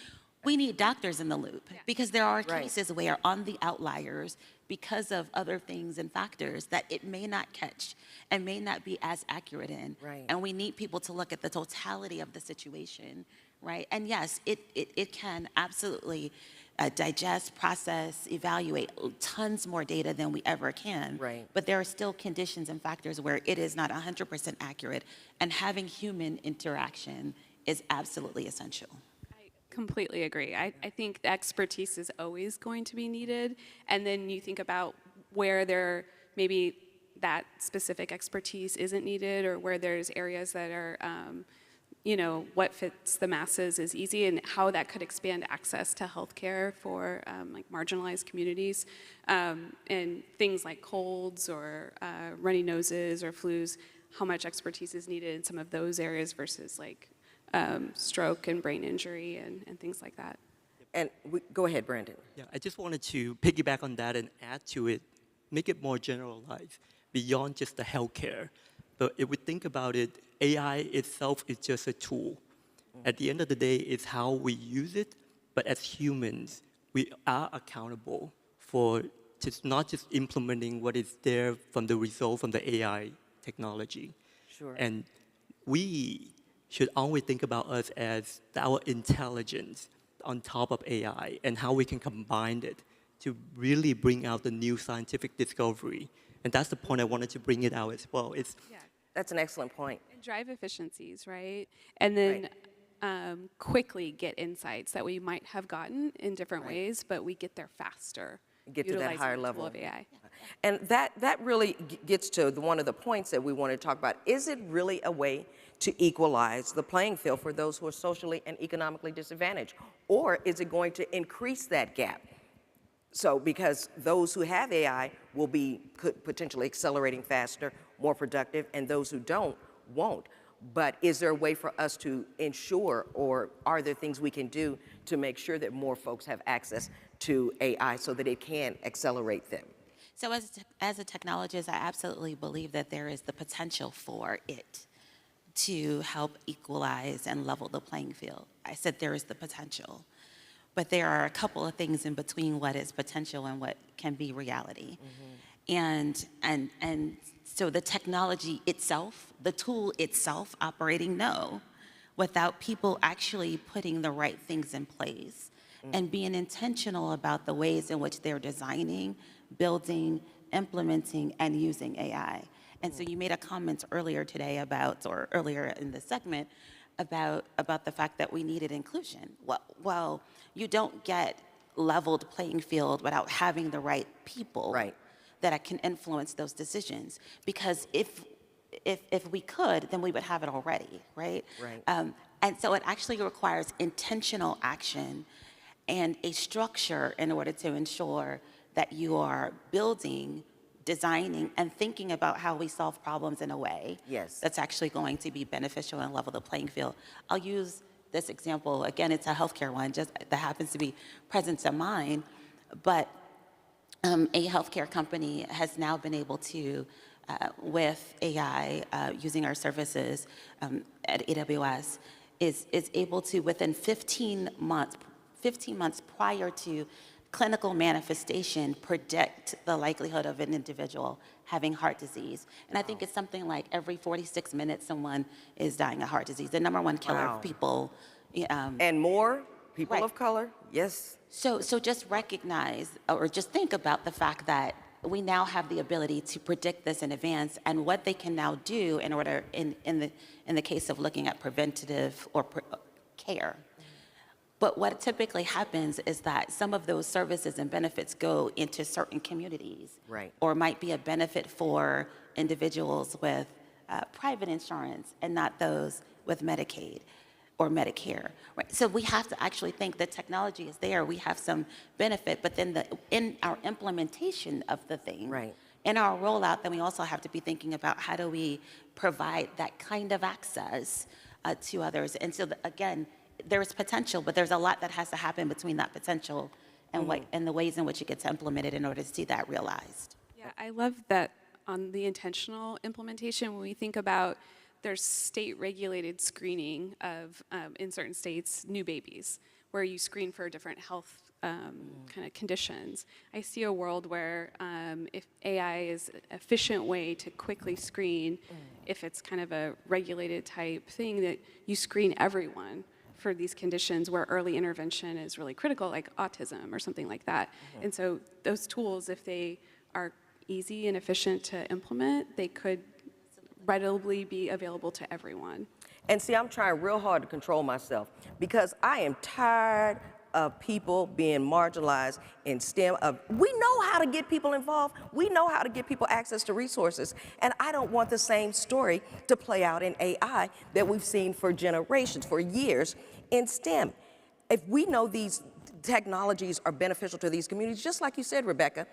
we need doctors in the loop, because there are cases where on the outliers, because of other things and factors that it may not catch and may not be as accurate in. Right. And we need people to look at the totality of the situation, right? And yes, it can absolutely digest, process, evaluate tons more data than we ever can. Right. But there are still conditions and factors where it is not 100% accurate, and having human interaction is absolutely essential. Completely agree. I think the expertise is always going to be needed. And then you think about where there maybe that specific expertise isn't needed, or where there's areas that are, what fits the masses is easy, and how that could expand access to healthcare for like marginalized communities. And things like colds or runny noses or flus, how much expertise is needed in some of those areas versus like stroke and brain injury and things like that. And go ahead, Brandon. Yeah, I just wanted to piggyback on that and add to it, make it more generalized, beyond just the healthcare. But if we think about it, AI itself is just a tool. At the end of the day, it's how we use it, but as humans, we are accountable for just not just implementing what is there from the result from the AI technology. Sure. And we should always think about us as our intelligence on top of AI and how we can combine it to really bring out the new scientific discovery. And that's the point I wanted to bring it out as well. That's an excellent point. And drive efficiencies, right? And then quickly get insights that we might have gotten in different ways, but we get there faster. Get to that higher level of AI. And that really gets to one of the points that we want to talk about. Is it really a way to equalize the playing field for those who are socially and economically disadvantaged? Or is it going to increase that gap? So because those who have AI could potentially accelerating faster, more productive, and those who don't, won't. But is there a way for us to ensure, or are there things we can do to make sure that more folks have access to AI so that it can accelerate them? So as a technologist, I absolutely believe that there is the potential for it to help equalize and level the playing field. I said there is the potential, but there are a couple of things in between what is potential and what can be reality. And so the technology itself, the tool itself operating, no, without people actually putting the right things in place and being intentional about the ways in which they're designing, building, implementing, and using AI. And so you made a comment earlier today or earlier in the segment, about the fact that we needed inclusion. Well, you don't get leveled playing field without having the right people that can influence those decisions. Because if we could, then we would have it already, right? And so it actually requires intentional action and a structure in order to ensure that you are building, designing, and thinking about how we solve problems in a way that's actually going to be beneficial and level the playing field. I'll use this example. Again, it's a healthcare one, just that happens to be present to mind. But a healthcare company has now been able to, with AI, using our services at AWS, is able to, within 15 months prior to clinical manifestation, predict the likelihood of an individual having heart disease. And I think it's something like every 46 minutes someone is dying of heart disease, the #1 killer of people. And more people of color, yes. So just recognize, or just think about the fact that we now have the ability to predict this in advance, and what they can now do in order, in the case of looking at preventative or care. But what typically happens is that some of those services and benefits go into certain communities, or might be a benefit for individuals with private insurance and not those with Medicaid or Medicare, right? So we have to actually think the technology is there, we have some benefit, but then in our implementation of the thing, right, in our rollout, then we also have to be thinking about how do we provide that kind of access to others. And so again, there's potential, but there's a lot that has to happen between that potential and and the ways in which it gets implemented in order to see that realized. Yeah, I love that on the intentional implementation. When we think about there's state-regulated screening of, in certain states, new babies, where you screen for different health kind of conditions. I see a world where if AI is an efficient way to quickly screen, if it's kind of a regulated type thing, that you screen everyone for these conditions where early intervention is really critical, like autism or something like that. And so those tools, if they are easy and efficient to implement, they could readily be available to everyone. And see, I'm trying real hard to control myself because I am tired of people being marginalized in STEM. We know how to get people involved. We know how to get people access to resources. And I don't want the same story to play out in AI that we've seen for generations, for years in STEM. If we know these technologies are beneficial to these communities, just like you said, Rebecca,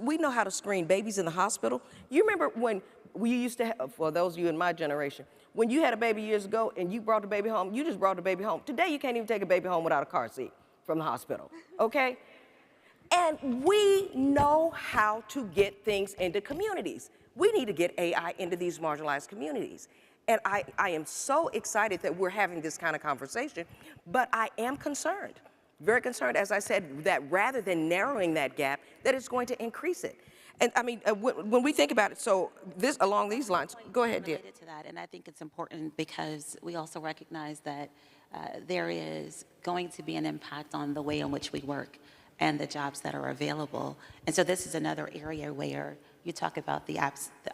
we know how to screen babies in the hospital. You remember when we used to have, for those of you in my generation, when you had a baby years ago and you brought the baby home, you just brought the baby home. Today, you can't even take a baby home without a car seat from the hospital, okay? And we know how to get things into communities. We need to get AI into these marginalized communities. And I am so excited that we're having this kind of conversation, but I am concerned, very concerned, as I said, that rather than narrowing that gap, that it's going to increase it. And I mean, when we think about it, so this along these lines, go ahead, dear. Related to that, and I think it's important because we also recognize that there is going to be an impact on the way in which we work and the jobs that are available. And so this is another area where you talk about the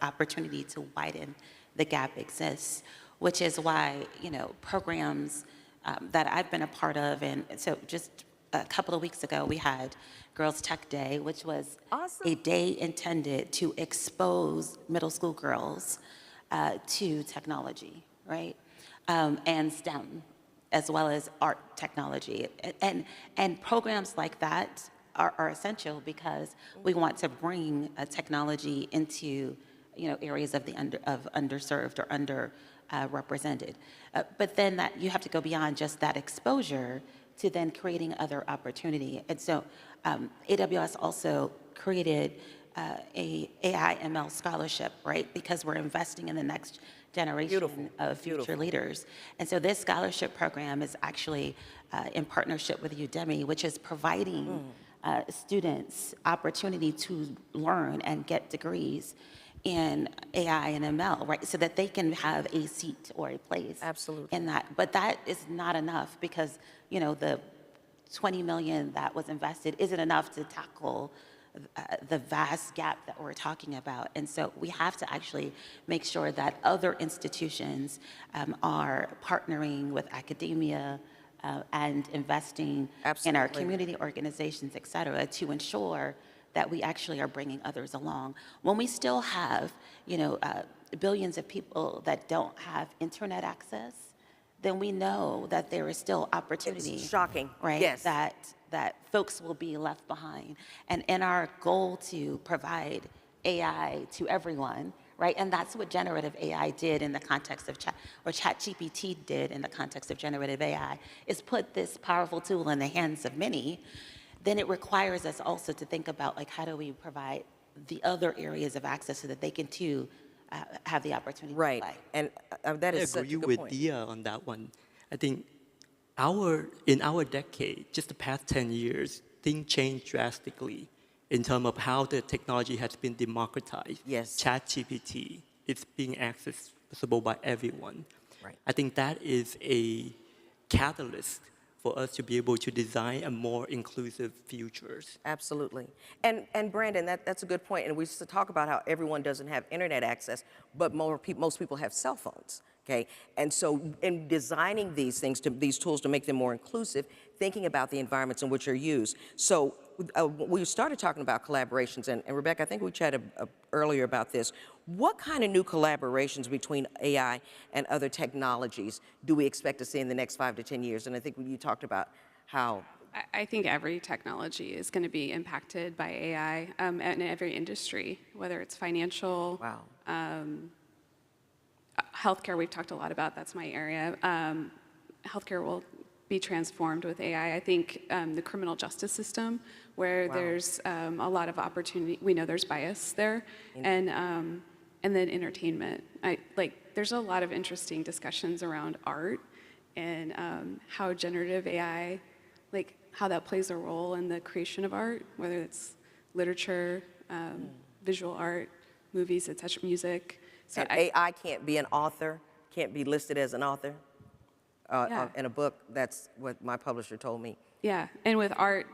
opportunity to widen the gap exists, which is why, you know, programs that I've been a part of, and so just a couple of weeks ago, we had Girls Tech Day, which was a day intended to expose middle school girls to technology, right? And STEM, as well as art technology. And programs like that are essential because we want to bring technology into, you know, areas of the underserved or underrepresented. But then that you have to go beyond just that exposure to then creating other opportunity. And so AWS also created a AI ML scholarship, right? Because we're investing in the next generation of future leaders. And so this scholarship program is actually in partnership with Udemy, which is providing students opportunity to learn and get degrees in AI and ML, right? So that they can have a seat or a place in that. But that is not enough because, you know, the 20 million that was invested isn't enough to tackle the vast gap that we're talking about. And so we have to actually make sure that other institutions are partnering with academia and investing in our community organizations, et cetera, to ensure that we actually are bringing others along. When we still have, you know, billions of people that don't have internet access, then we know that there is still opportunity. It's shocking, right? Yes. That folks will be left behind. And in our goal to provide AI to everyone, right? And that's what generative AI did in the context of ChatGPT did in the context of generative AI, is put this powerful tool in the hands of many. Then it requires us also to think about, like, how do we provide the other areas of access so that they can too have the opportunity to play. And that is such a good point. I agree with Dia on that one. I think in our decade, just the past 10 years, things changed drastically in terms of how the technology has been democratized. Yes. ChatGPT, it's being accessible by everyone. Right. I think that is a catalyst for us to be able to design a more inclusive futures. Absolutely. And Brandon, that's a good point. And we used to talk about how everyone doesn't have internet access, but most people have cell phones. Okay, and so in designing these things, these tools to make them more inclusive, thinking about the environments in which they're used. So we started talking about collaborations, and Rebecca, I think we chatted earlier about this. What kind of new collaborations between AI and other technologies do we expect to see in the next 5 to 10 years? And I think you talked about how. I think every technology is going to be impacted by AI in every industry, whether it's financial, healthcare, we've talked a lot about, that's my area. Healthcare will be transformed with AI. I think the criminal justice system, where there's a lot of opportunity, we know there's bias there, and then entertainment. There's a lot of interesting discussions around art and how generative AI, how that plays a role in the creation of art, whether it's literature, visual art, movies, etc., music. So AI can't be an author, can't be listed as an author in a book. That's what my publisher told me. Yeah, and with art,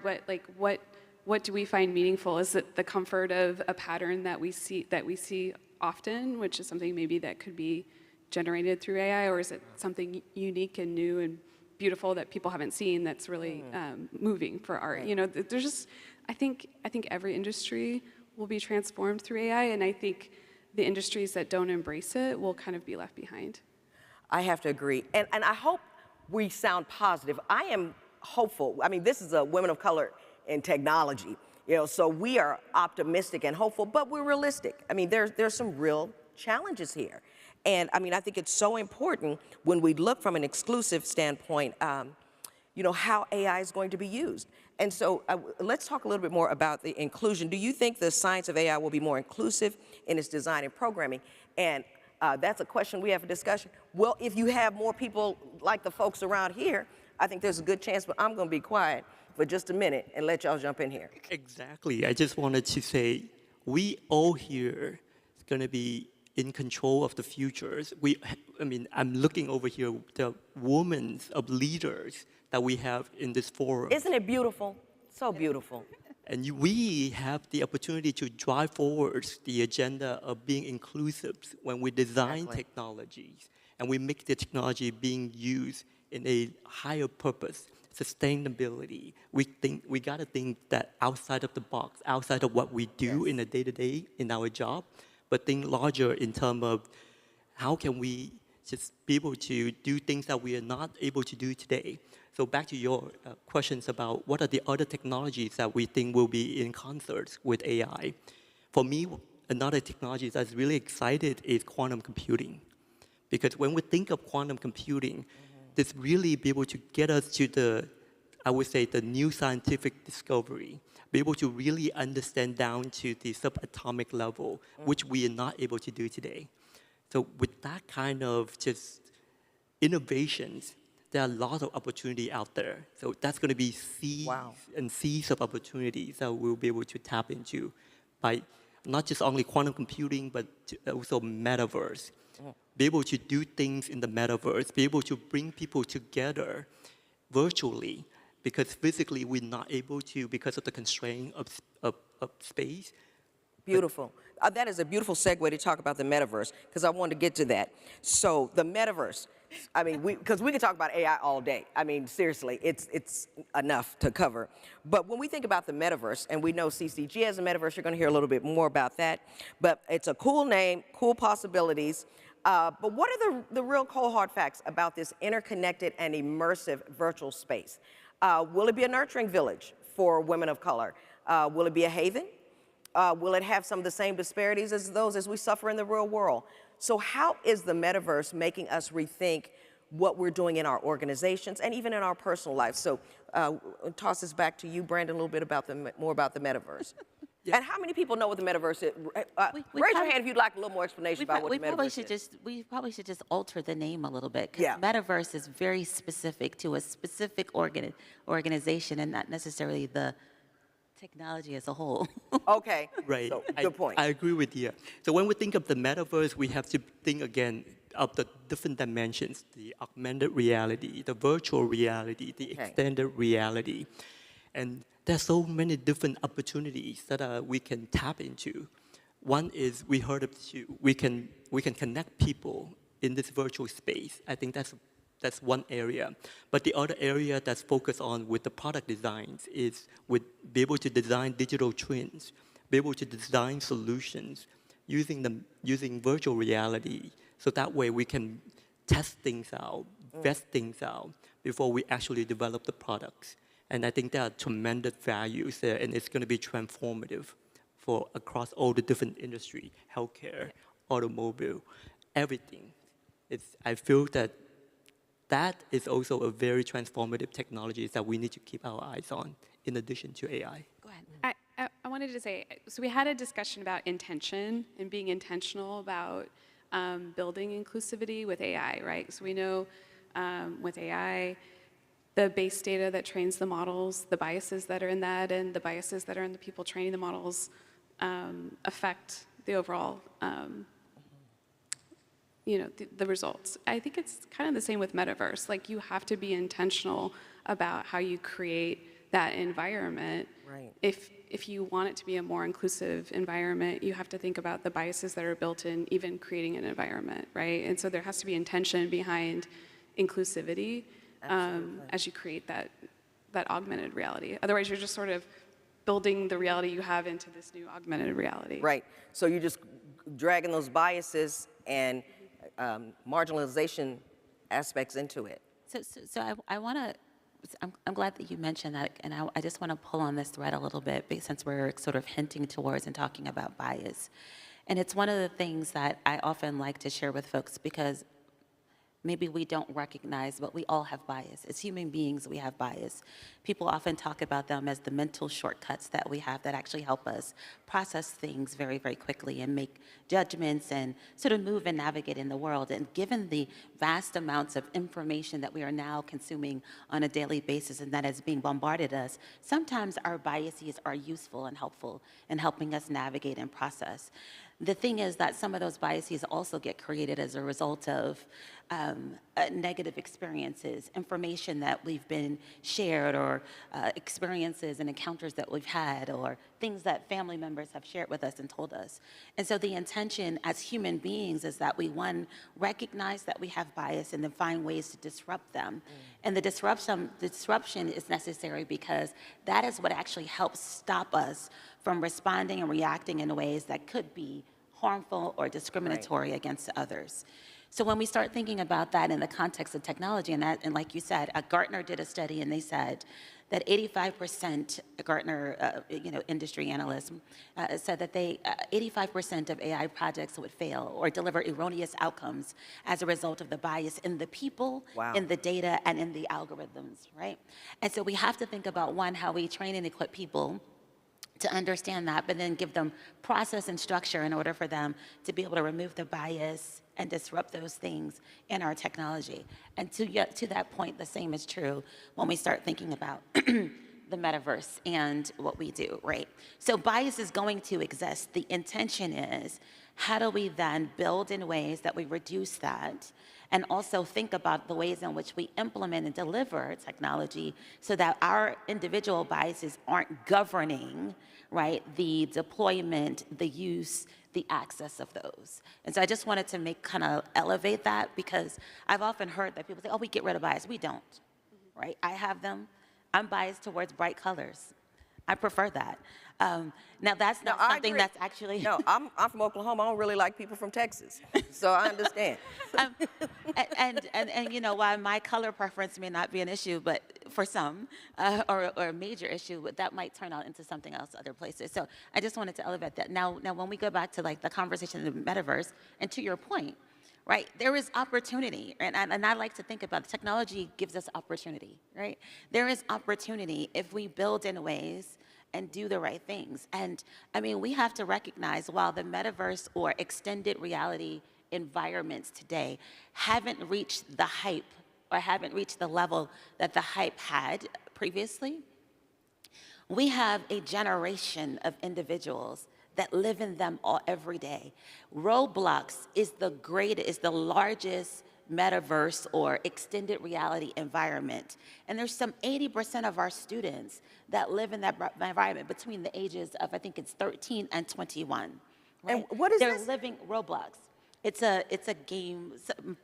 what do we find meaningful? Is it the comfort of a pattern that we see often, which is something maybe that could be generated through AI, or is it something unique and new and beautiful that people haven't seen that's really moving for art? Right. You know, there's just, I think every industry will be transformed through AI, and I think the industries that don't embrace it will kind of be left behind. I have to agree, and I hope we sound positive. I am hopeful. I mean, this is a Women of Color in Technology, you know, so we are optimistic and hopeful, but we're realistic. I mean, there's some real challenges here. And I mean, I think it's so important when we look from an exclusive standpoint, you know, how AI is going to be used. And so let's talk a little bit more about the inclusion. Do you think the science of AI will be more inclusive in its design and programming? And that's a question we have for discussion. Well, if you have more people like the folks around here, I think there's a good chance, but I'm going to be quiet for just a minute and let y'all jump in here. Exactly. I just wanted to say, we all here is going to be in control of the futures. I mean, I'm looking over here, the women of leaders that we have in this forum. Isn't it beautiful? So beautiful. And we have the opportunity to drive forward the agenda of being inclusive when we design technologies and we make the technology being used in a higher purpose, sustainability. We got to think that outside of the box, outside of what we do in a day-to-day in our job, but think larger in terms of how can we just be able to do things that we are not able to do today. So back to your questions about what are the other technologies that we think will be in concert with AI. For me, another technology that's really excited is quantum computing. Because when we think of quantum computing, this really be able to get us to the, I would say, the new scientific discovery, be able to really understand down to the subatomic level, which we are not able to do today. So with that kind of just innovations, there are a lot of opportunity out there. So that's going to be seeds and seeds of opportunities that we'll be able to tap into by not just only quantum computing, but also metaverse. Be able to do things in the metaverse, be able to bring people together virtually, because physically we're not able to because of the constraint of space. Beautiful. That is a beautiful segue to talk about the metaverse, because I wanted to get to that. So the metaverse, I mean, because we can talk about AI all day. I mean, seriously, it's enough to cover. But when we think about the metaverse, and we know CCG has a metaverse, you're going to hear a little bit more about that. But it's a cool name, cool possibilities. But what are the real cold hard facts about this interconnected and immersive virtual space? Will it be a nurturing village for women of color? Will it be a haven? Will it have some of the same disparities as those as we suffer in the real world? So how is the metaverse making us rethink what we're doing in our organizations and even in our personal lives? So toss this back to you, Brandon, a little bit about more about the metaverse. And how many people know what the metaverse is? Raise your hand if you'd like a little more explanation about what the metaverse is. We probably should just alter the name a little bit, because metaverse is very specific to a specific organization and not necessarily the technology as a whole. Okay. Right. So, good point. I agree with you. So when we think of the metaverse, we have to think again of the different dimensions: the augmented reality, the virtual reality, the extended reality, and there's so many different opportunities that we can tap into. One is we can connect people in this virtual space. I think that's one area. But the other area that's focused on with the product designs is with be able to design digital twins, be able to design solutions using virtual reality. So that way we can test things out, vet things out before we actually develop the products. And I think there are tremendous values there, and it's going to be transformative for across all the different industry, healthcare, automobile, everything. I feel that is also a very transformative technology that we need to keep our eyes on in addition to AI. Go ahead. I wanted to say, so we had a discussion about intention and being intentional about building inclusivity with AI, right? So we know with AI, the base data that trains the models, the biases that are in that, and the biases that are in the people training the models affect the overall, the results. I think it's kind of the same with metaverse. Like, you have to be intentional about how you create that environment. Right. If you want it to be a more inclusive environment, you have to think about the biases that are built in even creating an environment, right? And so there has to be intention behind inclusivity as you create that augmented reality. Otherwise, you're just sort of building the reality you have into this new augmented reality. Right. So you're just dragging those biases and marginalization aspects into it. So I want to. I'm glad that you mentioned that, and I just want to pull on this thread a little bit since we're sort of hinting towards and talking about bias. And it's one of the things that I often like to share with folks because maybe we don't recognize, but we all have bias. As human beings, we have bias. People often talk about them as the mental shortcuts that we have that actually help us process things very, very quickly and make judgments and sort of move and navigate in the world. And given the vast amounts of information that we are now consuming on a daily basis and that is being bombarded us, sometimes our biases are useful and helpful in helping us navigate and process. The thing is that some of those biases also get created as a result of negative experiences, information that we've been shared, or experiences and encounters that we've had, or things that family members have shared with us and told us. And so the intention as human beings is that we, one, recognize that we have bias and then find ways to disrupt them. And the disruption is necessary because that is what actually helps stop us from responding and reacting in ways that could be harmful or discriminatory against others. So when we start thinking about that in the context of technology, and like you said, Gartner did a study and they said that 85%, Gartner industry analysts said that 85% of AI projects would fail or deliver erroneous outcomes as a result of the bias in the people, in the data, and in the algorithms, right? And so we have to think about, one, how we train and equip people to understand that, but then give them process and structure in order for them to be able to remove the bias and disrupt those things in our technology. And to that point, the same is true when we start thinking about the metaverse and what we do, right? So bias is going to exist. The intention is, how do we then build in ways that we reduce that, and also think about the ways in which we implement and deliver technology so that our individual biases aren't governing, right, the deployment, the use, the access of those. And so I just wanted to kind of elevate that, because I've often heard that people say, oh, we get rid of bias. We don't, right? I have them. I'm biased towards bright colors. I prefer that. Now, that's not something that's actually... No, I'm from Oklahoma. I don't really like people from Texas, so I understand. And you know, while my color preference may not be an issue, but for some, or a major issue, that might turn out into something else other places. So I just wanted to elevate that. Now when we go back to like the conversation in the metaverse, and to your point, right, there is opportunity, and I like to think about it. Technology gives us opportunity, right? There is opportunity if we build in ways and do the right things. And I mean, we have to recognize, while the metaverse or extended reality environments today haven't reached the hype or haven't reached the level that the hype had previously, we have a generation of individuals that live in them every day. Roblox is the largest metaverse or extended reality environment. And there's some 80% of our students that live in that environment between the ages of, I think it's 13 and 21. Right? And what is They're this? living Roblox. It's a game.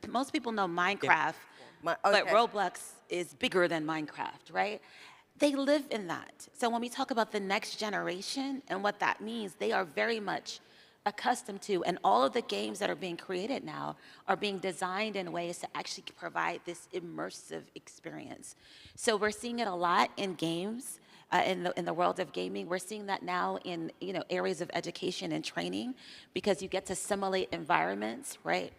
Most people know Minecraft, but Roblox is bigger than Minecraft, right? They live in that. So when we talk about the next generation and what that means, they are very much accustomed to, and all of the games that are being created now are being designed in ways to actually provide this immersive experience. So we're seeing it a lot in games. In the world of gaming, we're seeing that now in areas of education and training, because you get to simulate environments, right?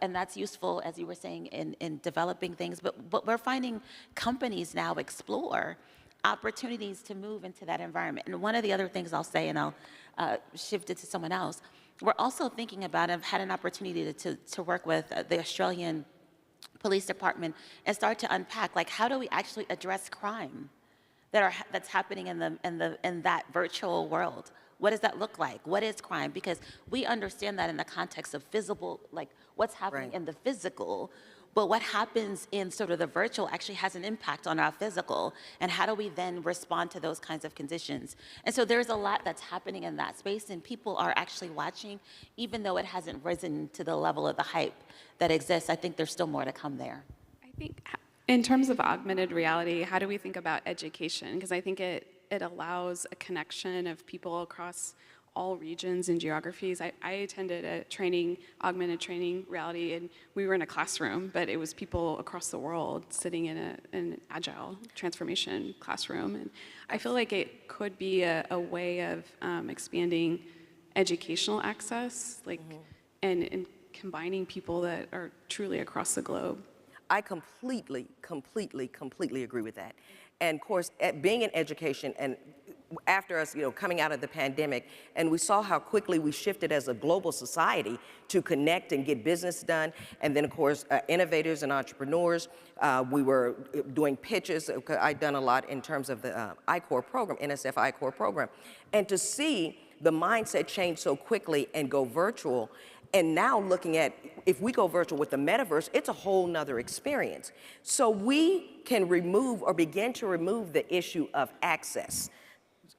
And that's useful, as you were saying, in developing things. But we're finding companies now explore opportunities to move into that environment. And one of the other things I'll say, and I'll shift it to someone else, we're also thinking about, I've had an opportunity to work with the Australian Police Department and start to unpack, like, how do we actually address crime that's happening in that virtual world? What does that look like? What is crime? Because we understand that in the context of visible, like what's happening in the physical, but what happens in sort of the virtual actually has an impact on our physical, and how do we then respond to those kinds of conditions? And so there's a lot that's happening in that space, and people are actually watching, even though it hasn't risen to the level of the hype that exists. I think there's still more to come there. I think in terms of augmented reality, how do we think about education? Because I think it allows a connection of people across all regions and geographies. I attended a augmented training reality, and we were in a classroom, but it was people across the world sitting in an agile transformation classroom. And I feel like it could be a way of expanding educational access, like, and combining people that are truly across the globe. I completely agree with that. And of course, being in education, and after us, coming out of the pandemic, and we saw how quickly we shifted as a global society to connect and get business done. And then of course, innovators and entrepreneurs, we were doing pitches. I'd done a lot in terms of the I-Corps program, NSF I-Corps program. And to see the mindset change so quickly and go virtual, and now looking at, if we go virtual with the metaverse, it's a whole nother experience. So we can remove or begin to remove the issue of access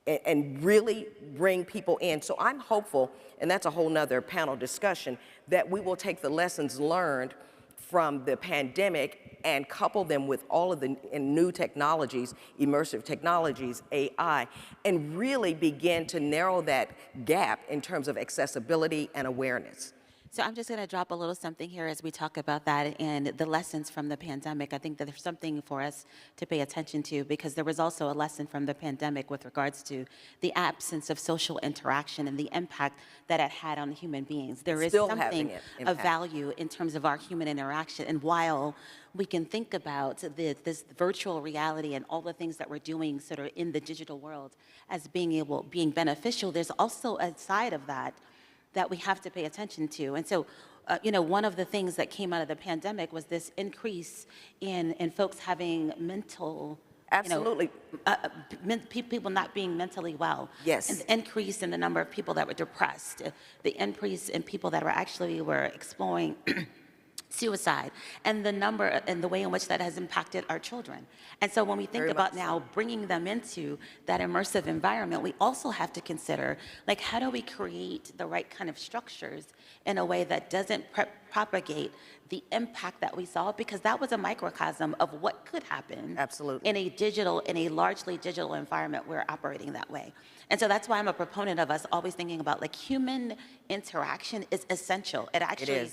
and really bring people in. So I'm hopeful, and that's a whole nother panel discussion, that we will take the lessons learned from the pandemic and couple them with all of the new technologies, immersive technologies, AI, and really begin to narrow that gap in terms of accessibility and awareness. So I'm just going to drop a little something here as we talk about that and the lessons from the pandemic. I think that there's something for us to pay attention to, because there was also a lesson from the pandemic with regards to the absence of social interaction and the impact that it had on human beings. There is something of value in terms of our human interaction. And while we can think about this virtual reality and all the things that we're doing sort of in the digital world as being beneficial, there's also a side of that we have to pay attention to. And so, one of the things that came out of the pandemic was this increase in folks having mental, people not being mentally well. Yes. And the increase in the number of people that were depressed, the increase in people that were exploring suicide, and the number and the way in which that has impacted our children. And so when we think about now bringing them into that immersive environment, we also have to consider, like, how do we create the right kind of structures in a way that doesn't propagate the impact that we saw, because that was a microcosm of what could happen in a largely digital environment. We're operating that way. And so that's why I'm a proponent of us always thinking about, like, human interaction is essential. It actually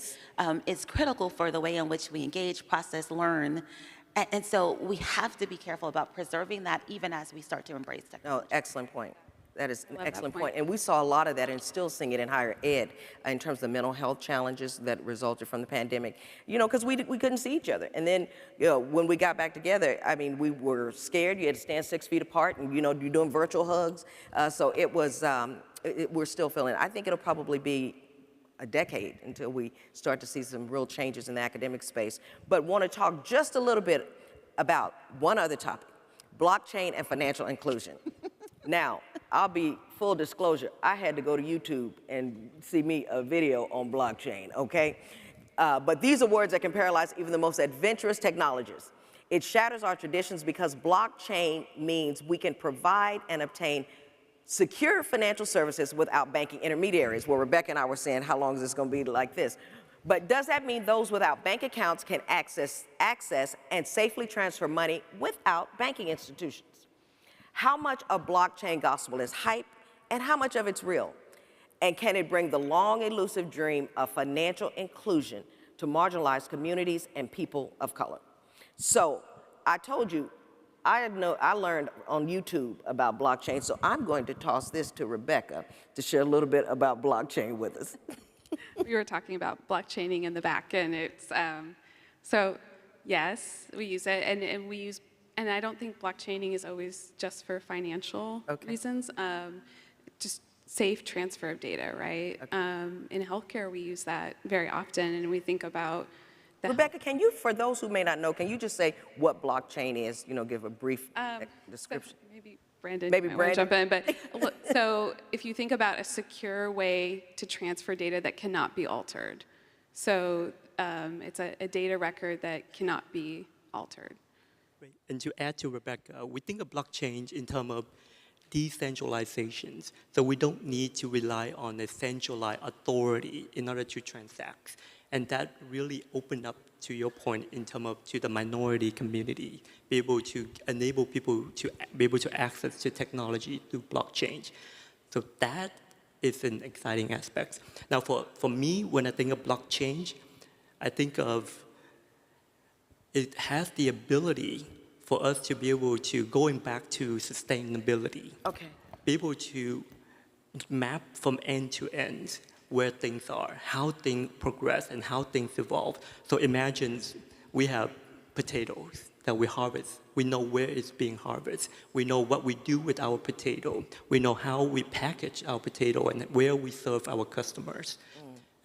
is critical for the way in which we engage, process, learn. And so we have to be careful about preserving that even as we start to embrace technology. Oh, excellent point. That is an excellent point. And we saw a lot of that and still seeing it in higher ed in terms of mental health challenges that resulted from the pandemic, because we couldn't see each other. And then, when we got back together, I mean, we were scared. You had to stand 6 feet apart, and, you're doing virtual hugs. So it was, we're still feeling it. I think it'll probably be a decade until we start to see some real changes in the academic space. But want to talk just a little bit about one other topic, blockchain and financial inclusion. Now, I'll be full disclosure, I had to go to YouTube and see me a video on blockchain, okay? But these are words that can paralyze even the most adventurous technologists. It shatters our traditions because blockchain means we can provide and obtain secure financial services without banking intermediaries. Well, Rebecca and I were saying, how long is this going to be like this? But does that mean those without bank accounts can access and safely transfer money without banking institutions? How much of blockchain gospel is hype and how much of it's real? And can it bring the long elusive dream of financial inclusion to marginalized communities and people of color? So I told you, I learned on YouTube about blockchain, so I'm going to toss this to Rebecca to share a little bit about blockchain with us. We were talking about blockchaining in the back, and it's so yes, we use it, and we use, and I don't think blockchaining is always just for financial reasons. Just safe transfer of data, right? In healthcare, we use that very often, and we think about. Rebecca, can you, for those who may not know, can you just say what blockchain is? You know, give a brief description. So maybe Brandon might want to jump in, but look, so if you think about a secure way to transfer data that cannot be altered, so it's a data record that cannot be altered. Right. And to add to Rebecca, we think of blockchain in terms of decentralizations. So we don't need to rely on a centralized authority in order to transact. And that really opened up, to your point, in terms of to the minority community, be able to enable people to be able to access to technology through blockchain. So that is an exciting aspect. Now, for me, when I think of blockchain, I think of it has the ability for us to be able to, going back to sustainability, be able to map from end to end where things are, how things progress, and how things evolve. So imagine we have potatoes that we harvest. We know where it's being harvested. We know what we do with our potato. We know how we package our potato and where we serve our customers.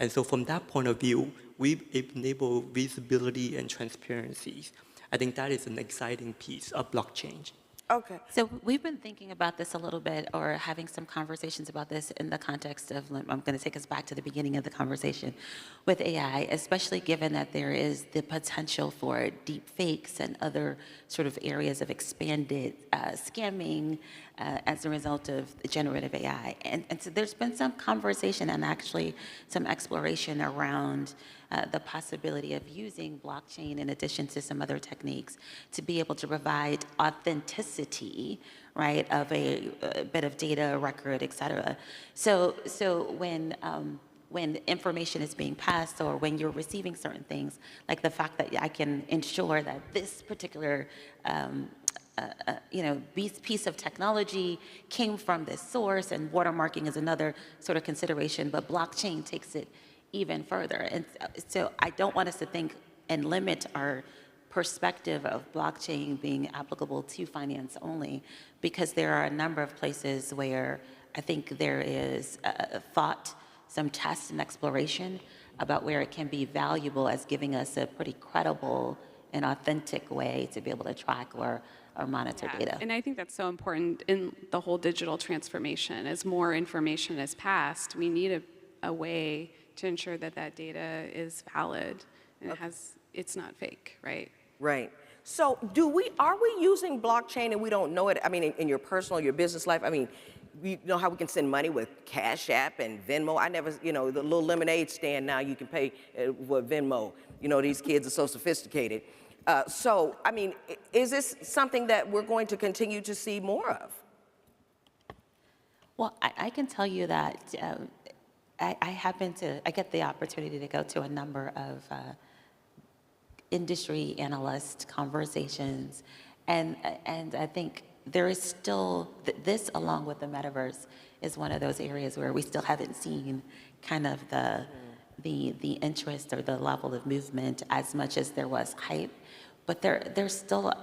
And so from that point of view, we enable visibility and transparency. I think that is an exciting piece of blockchain. Okay. So we've been thinking about this a little bit, or having some conversations about this in the context of, I'm going to take us back to the beginning of the conversation with AI, especially given that there is the potential for deep fakes and other sort of areas of expanded scamming as a result of generative AI. And so there's been some conversation and actually some exploration around the possibility of using blockchain in addition to some other techniques to be able to provide authenticity, right, of a bit of data, a record, et cetera. So when information is being passed or when you're receiving certain things, like the fact that I can ensure that this particular piece of technology came from this source, and watermarking is another sort of consideration, but blockchain takes it even further. And so I don't want us to think and limit our perspective of blockchain being applicable to finance only, because there are a number of places where I think there is thought, some test and exploration about where it can be valuable as giving us a pretty credible and authentic way to be able to track or monitor data. And I think that's so important in the whole digital transformation. As more information is passed, we need a way to ensure that that data is valid and it's not fake, right? Right. So are we using blockchain and we don't know it? I mean, in your personal, your business life, I mean, you know how we can send money with Cash App and Venmo? I never, the little lemonade stand now you can pay with Venmo. These kids are so sophisticated. So, I mean, is this something that we're going to continue to see more of? Well, I can tell you that I get the opportunity to go to a number of industry analyst conversations, and I think there is still, this along with the metaverse is one of those areas where we still haven't seen kind of the interest or the level of movement as much as there was hype. But there's still,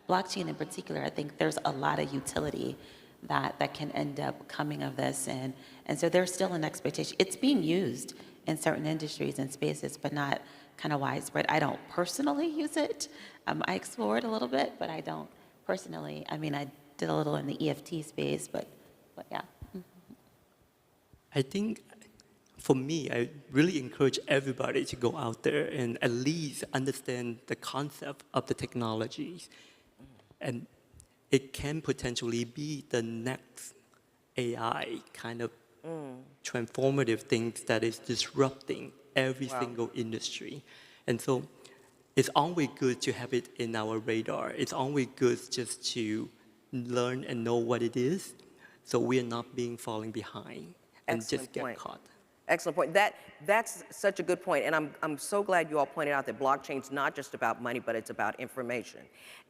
blockchain in particular, I think there's a lot of utility that can end up coming of this. And so there's still an expectation. It's being used in certain industries and spaces, but not kind of widespread. I don't personally use it. I explore it a little bit, but I don't personally. I mean, I did a little in the EFT space, but yeah. I think for me, I really encourage everybody to go out there and at least understand the concept of the technologies. And it can potentially be the next AI kind of transformative things that is disrupting every single industry. And so it's always good to have it in our radar. It's always good just to learn and know what it is, so we're not being falling behind and just get caught. Excellent point. That's such a good point, and I'm so glad you all pointed out that blockchain's not just about money, but it's about information.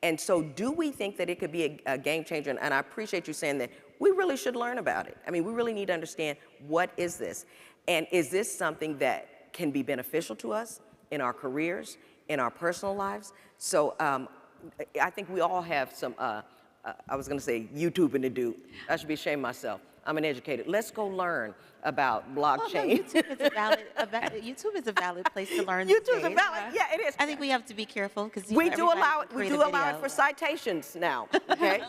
And so, do we think that it could be a game changer? And I appreciate you saying that we really should learn about it. I mean, we really need to understand what is this, and is this something that can be beneficial to us in our careers, in our personal lives? So, I think we all have some. I was going to say YouTubing to do. I should be ashamed of myself. I'm an educator. Let's go learn about blockchain. Well, no, YouTube is a valid place to learn. YouTube is a valid, yeah, it is. I think we have to be careful because we do allow it for citations now. Okay.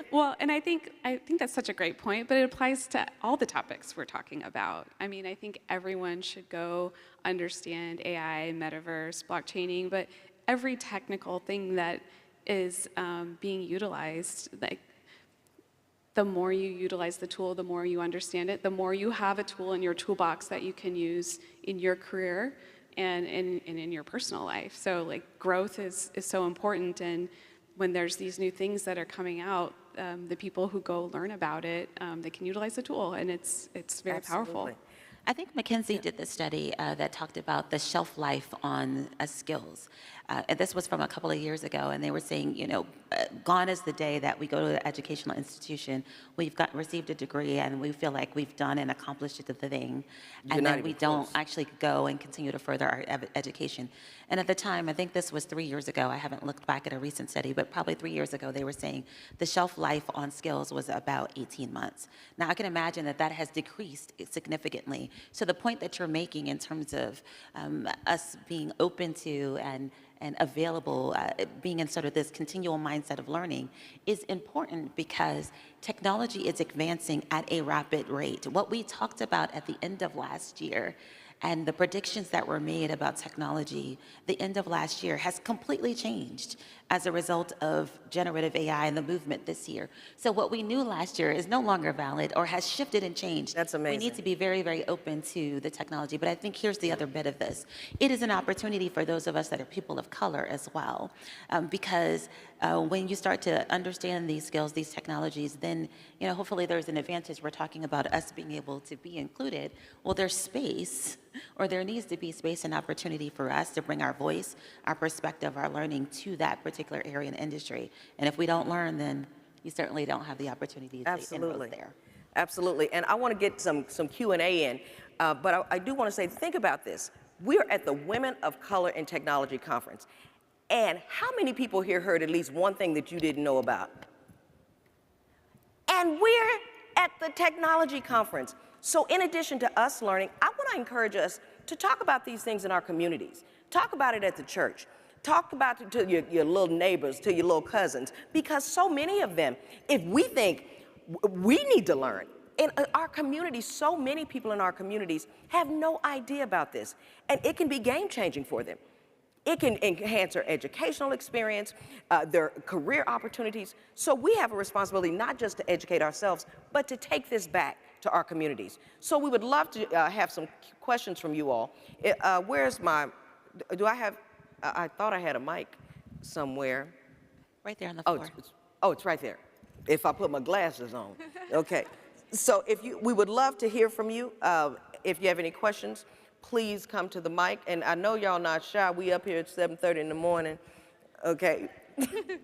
Well, and I think that's such a great point, but it applies to all the topics we're talking about. I mean, I think everyone should go understand AI, metaverse, blockchaining, but every technical thing that is being utilized, like, the more you utilize the tool, the more you understand it, the more you have a tool in your toolbox that you can use in your career and in your personal life. So, like, growth is so important, and when there's these new things that are coming out, the people who go learn about it, they can utilize the tool, and it's very powerful. I think McKinsey did this study that talked about the shelf life on skills. And this was from a couple of years ago, and they were saying, gone is the day that we go to an educational institution, we've received a degree, and we feel like we've done and accomplished the thing, and then we don't actually go and continue to further our education. And at the time, I think this was 3 years ago, I haven't looked back at a recent study, but probably 3 years ago, they were saying the shelf life on skills was about 18 months. Now, I can imagine that has decreased significantly. So the point that you're making in terms of us being open to and available, being in sort of this continual mindset of learning is important because technology is advancing at a rapid rate. What we talked about at the end of last year and the predictions that were made about technology the end of last year has completely changed as a result of generative AI and the movement this year. So what we knew last year is no longer valid or has shifted and changed. That's amazing. We need to be very, very open to the technology. But I think here's the other bit of this. It is an opportunity for those of us that are people of color as well. Because when you start to understand these skills, these technologies, then hopefully there's an advantage. We're talking about us being able to be included. Well, there's space, or there needs to be space and opportunity for us to bring our voice, our perspective, our learning to that particular area and industry. And if we don't learn, then you certainly don't have the opportunity to inroad there. Absolutely. And I want to get some Q&A in, but I do want to say, think about this. We're at the Women of Color in Technology Conference. And how many people here heard at least one thing that you didn't know about? And we're at the technology conference. So in addition to us learning, I want to encourage us to talk about these things in our communities. Talk about it at the church. Talk about it to your little neighbors, to your little cousins, because so many of them, if we think we need to learn, in our communities, so many people in our communities have no idea about this, and it can be game-changing for them. It can enhance their educational experience, their career opportunities. So we have a responsibility not just to educate ourselves, but to take this back to our communities. So we would love to have some questions from you all. Where's my, I thought I had a mic somewhere. Right there on the floor. It's right there. If I put my glasses on. Okay. So we would love to hear from you. If you have any questions, please come to the mic. And I know y'all not shy. We up here at 7:30 in the morning, okay,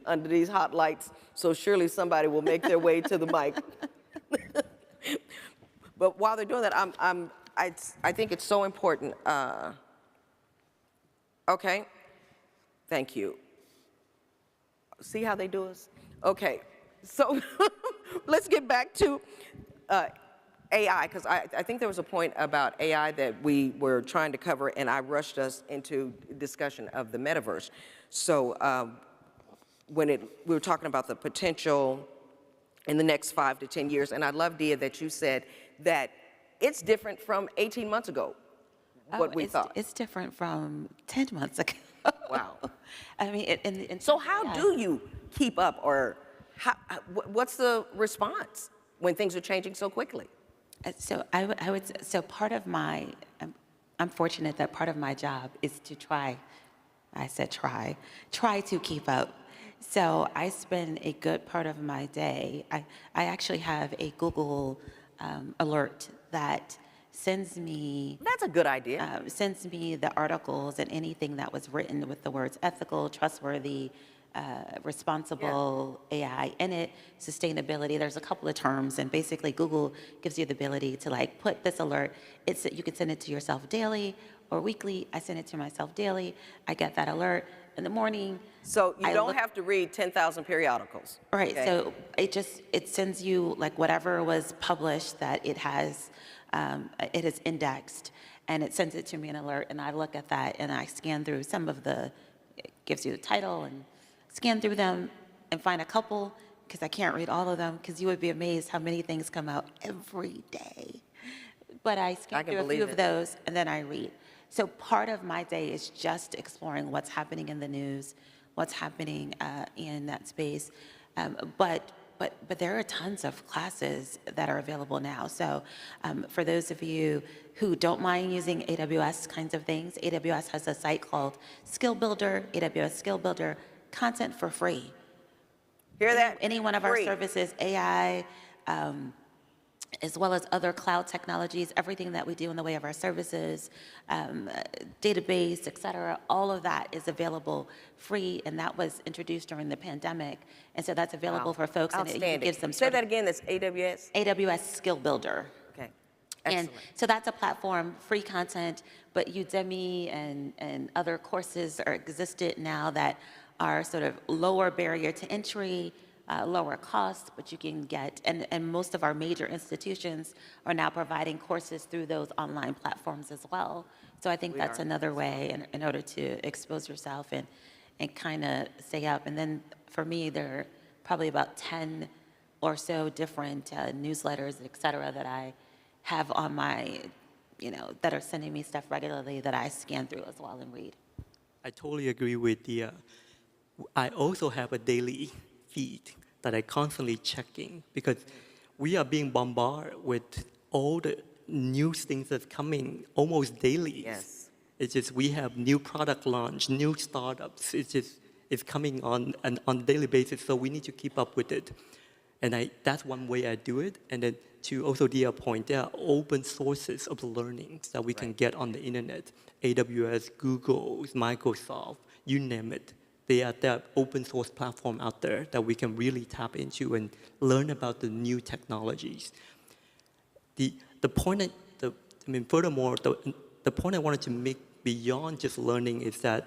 under these hot lights. So surely somebody will make their way to the mic. But while they're doing that, I think it's so important. Okay, thank you. See how they do us? Okay, so let's get back to AI, because I think there was a point about AI that we were trying to cover, and I rushed us into discussion of the metaverse. So when we were talking about the potential in the next 5 to 10 years, and I love, Dia, that you said that it's different from 18 months ago, what we thought. It's different from 10 months ago. Wow. I mean, so how do you keep up, or what's the response when things are changing so quickly? So I would. So part of my I'm fortunate that part of my job is to try to keep up. So I spend a good part of my day. I actually have a Google alert that sends me. That's a good idea. Sends me the articles and anything that was written with the words ethical, trustworthy, responsible AI in it, sustainability. There's a couple of terms, and basically Google gives you the ability to like put this alert. You can send it to yourself daily or weekly. I send it to myself daily. I get that alert in the morning. So you don't have to read 10,000 periodicals. Right. Okay. So it sends you like whatever was published that it has indexed, and it sends it to me an alert, and I look at that and I scan through some of it gives you the title and scan through them and find a couple, because I can't read all of them, because you would be amazed how many things come out every day. But I scan through a few of those and then I read. So part of my day is just exploring what's happening in the news, what's happening in that space. But there are tons of classes that are available now. So for those of you who don't mind using AWS kinds of things, AWS has a site called Skill Builder, AWS Skill Builder, content for free. Hear that? Any one of our services, AI, as well as other cloud technologies, everything that we do in the way of our services, database, et cetera, all of that is available free, and that was introduced during the pandemic. And so that's available for folks, and it gives them Say that again, that's AWS? AWS Skill Builder. Okay. Excellent. And so that's a platform, free content, but Udemy and other courses are existed now that are sort of lower barrier to entry, lower cost, but you can get, and most of our major institutions are now providing courses through those online platforms as well. So I think that's another way in order to expose yourself and kind of stay up. And then for me, there are probably about 10 or so different newsletters, et cetera, that I have on my, that are sending me stuff regularly that I scan through as well and read. I totally agree with the, I also have a daily feed that I constantly checking, because we are being bombarded with all the new things that's coming almost daily. Yes. It's just we have new product launch, new startups. It's coming on a daily basis, so we need to keep up with it. And that's one way I do it. And then to also the point, there are open sources of learning that we can get on the internet. AWS, Google, Microsoft, you name it. There are open source platform out there that we can really tap into and learn about the new technologies. Furthermore, the point I wanted to make beyond just learning is that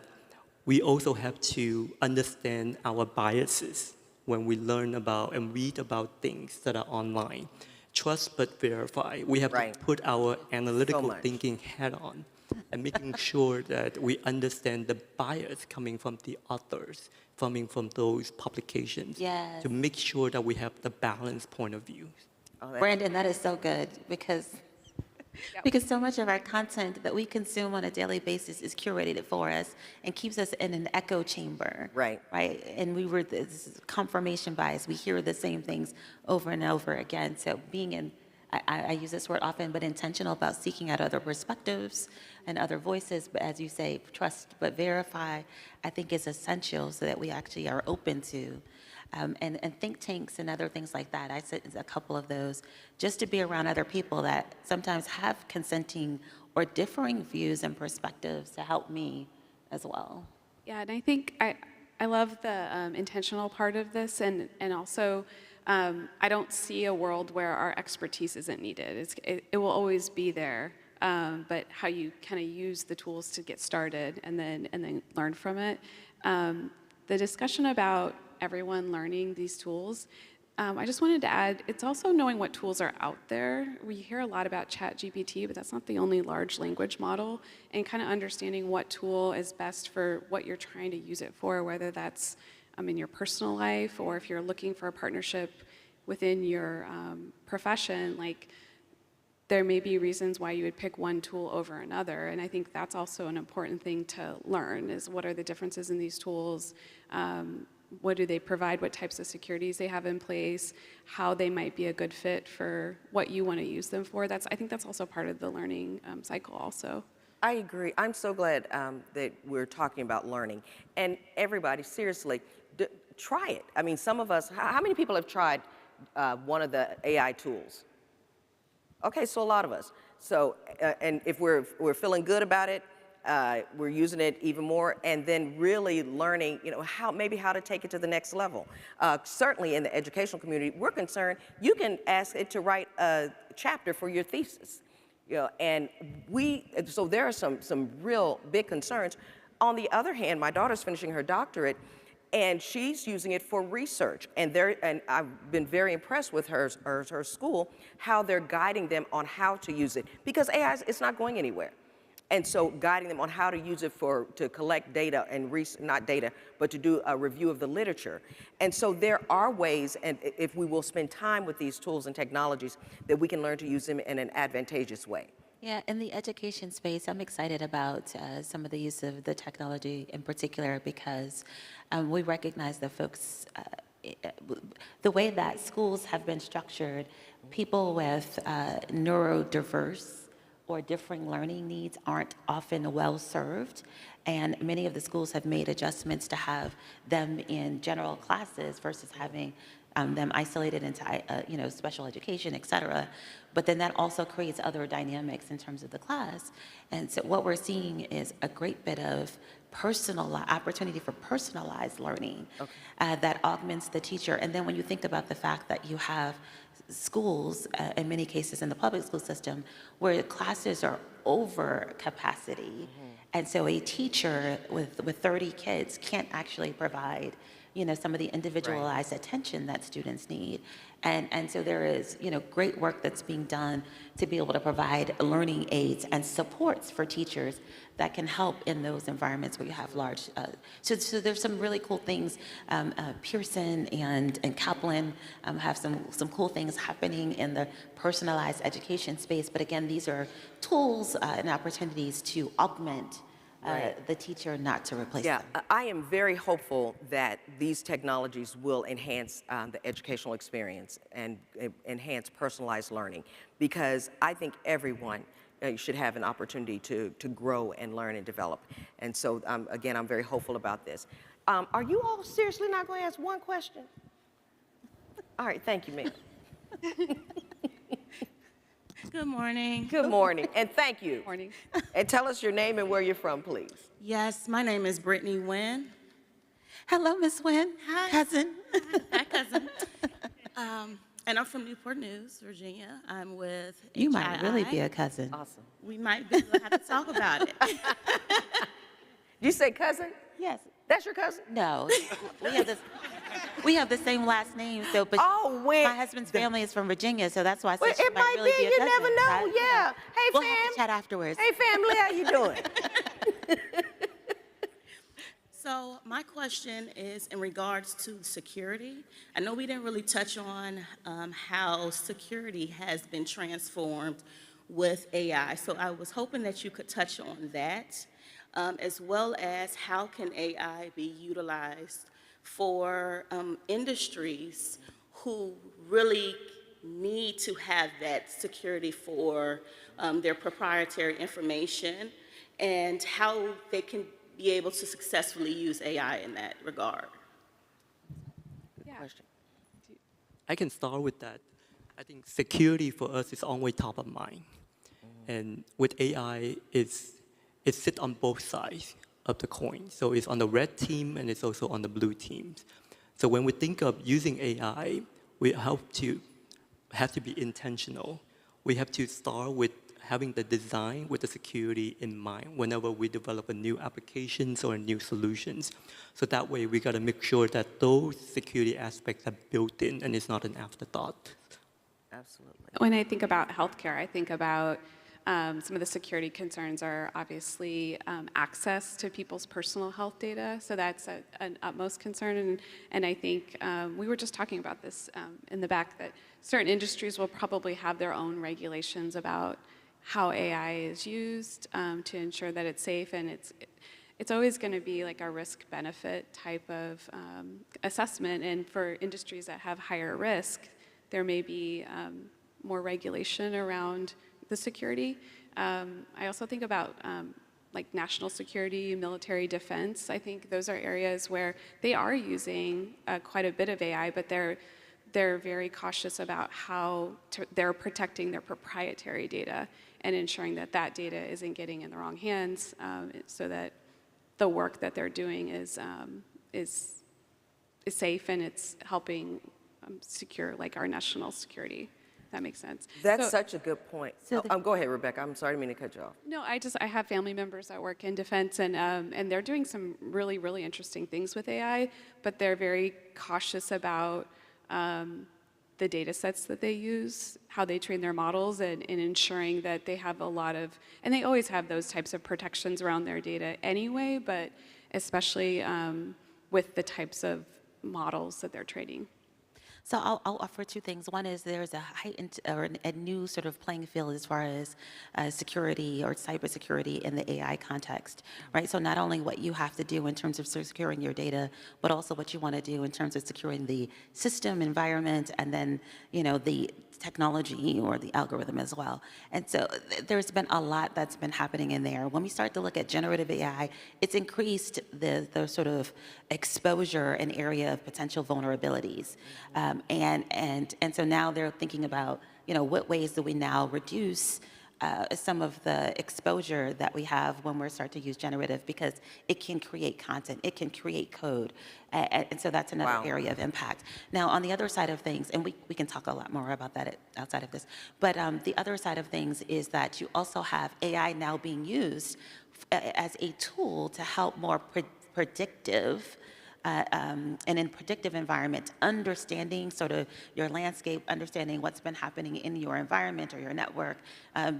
we also have to understand our biases when we learn about and read about things that are online. Trust but verify. We have to put our analytical thinking head on and making sure that we understand the bias coming from the authors, coming from those publications, to make sure that we have the balanced point of view. Brandon, that is so good, because so much of our content that we consume on a daily basis is curated for us and keeps us in an echo chamber. Right. Right. And this is confirmation bias. We hear the same things over and over again. So being in, I use this word often, but intentional about seeking out other perspectives and other voices. But as you say, trust but verify, I think is essential so that we actually are open to. And think tanks and other things like that. I sit in a couple of those just to be around other people that sometimes have consenting or differing views and perspectives to help me as well. Yeah, and I think I love the intentional part of this, and also I don't see a world where our expertise isn't needed. It will always be there, but how you kind of use the tools to get started and then learn from it. The discussion about everyone learning these tools, I just wanted to add, it's also knowing what tools are out there. We hear a lot about ChatGPT, but that's not the only large language model, and kind of understanding what tool is best for what you're trying to use it for, whether that's in your personal life or if you're looking for a partnership within your profession. Like, there may be reasons why you would pick one tool over another, and I think that's also an important thing to learn, is what are the differences in these tools, what do they provide, what types of securities they have in place, how they might be a good fit for what you want to use them for. I think that's also part of the learning cycle also. I agree. I'm so glad that we're talking about learning. And everybody, seriously, try it. I mean, some of us, how many people have tried one of the AI tools? Okay, so a lot of us. So, and if we're feeling good about it, we're using it even more, and then really learning, you know, maybe how to take it to the next level. Certainly in the educational community, we're concerned, you can ask it to write a chapter for your thesis. You know, and so there are some real big concerns. On the other hand, my daughter's finishing her doctorate, and she's using it for research. And I've been very impressed with her school, how they're guiding them on how to use it. Because AI, it's not going anywhere. And so guiding them on how to use it to collect data and not data, but to do a review of the literature. And so there are ways, and if we will spend time with these tools and technologies, that we can learn to use them in an advantageous way. Yeah, in the education space, I'm excited about some of the use of the technology in particular because we recognize that folks, the way that schools have been structured, people with neurodiverse or differing learning needs aren't often well served. And many of the schools have made adjustments to have them in general classes versus having them isolated into special education, et cetera. But then that also creates other dynamics in terms of the class. And so what we're seeing is a great bit of opportunity for personalized learning that augments the teacher. And then when you think about the fact that you have schools, in many cases in the public school system, where classes are over capacity, and so a teacher with 30 kids can't actually provide some of the individualized attention that students need. And so there is, great work that's being done to be able to provide learning aids and supports for teachers that can help in those environments where you have large, so there's some really cool things. Pearson and Kaplan have some cool things happening in the personalized education space. But again, these are tools and opportunities to augment the teacher, not to replace them. Yeah, I am very hopeful that these technologies will enhance the educational experience and enhance personalized learning, because I think everyone should have an opportunity to grow and learn and develop. And so, again, I'm very hopeful about this. Are you all seriously not going to ask one question? All right, thank you, ma'am. Good morning. Good morning, and thank you. Morning. And tell us your name and where you're from, please. Yes, my name is Brittany Wynn. Hello, Miss Wynn. Hi. Cousin. Hi, cousin. And I'm from Newport News, Virginia. I'm with You HII. might really be a cousin. Awesome. We might be. We'll have to talk about it. You say cousin? Yes. That's your cousin? No, we have the same last name. So, but my husband's family is from Virginia, so that's why I said she might really be a cousin. You never know. Right? Yeah. Hey, we'll fam. have to chat afterwards. Hey, family, how you doing? So my question is in regards to security. I know we didn't really touch on how security has been transformed with AI. So I was hoping that you could touch on that, as well as how can AI be utilized for industries who really need to have that security for their proprietary information, and how they can be able to successfully use AI in that regard. Good question. I can start with that. I think security for us is always top of mind. And with AI, it sits on both sides of the coin. So it's on the red team and it's also on the blue teams. So when we think of using AI, we have to be intentional. We have to start with having the design with the security in mind whenever we develop a new applications or new solutions. So that way we gotta make sure that those security aspects are built in and it's not an afterthought. Absolutely. When I think about healthcare, I think about some of the security concerns are obviously access to people's personal health data. So that's an utmost concern. And I think we were just talking about this in the back, that certain industries will probably have their own regulations about how AI is used to ensure that it's safe. And it's always going to be like a risk-benefit type of assessment. And for industries that have higher risk, there may be more regulation around the security. I also think about like national security, military defense. I think those are areas where they are using quite a bit of AI, but they're very cautious about how they're protecting their proprietary data and ensuring that that data isn't getting in the wrong hands, so that the work that they're doing is safe and it's helping secure like our national security. That makes sense. That's such a good point. Go ahead, Rebecca. I'm sorry, I didn't mean to cut you off. No, I have family members that work in defense, and they're doing some really, really interesting things with AI, but they're very cautious about the data sets that they use, how they train their models, and ensuring that they have a lot of, and they always have those types of protections around their data anyway, but especially with the types of models that they're training. So I'll offer two things. One is there's a heightened or a new sort of playing field as far as security or cybersecurity in the AI context, right? So not only what you have to do in terms of securing your data, but also what you want to do in terms of securing the system, environment, and then, you know, the technology or the algorithm as well. And so there's been a lot that's been happening in there. When we start to look at generative AI, it's increased the sort of exposure and area of potential vulnerabilities. And so now they're thinking about, you know, what ways do we now reduce some of the exposure that we have when we start to use generative, because it can create content, it can create code, and so that's another area of impact. Now, on the other side of things, and we can talk a lot more about that outside of this, but the other side of things is that you also have AI now being used as a tool to help more predictive and in predictive environment, understanding sort of your landscape, understanding what's been happening in your environment or your network,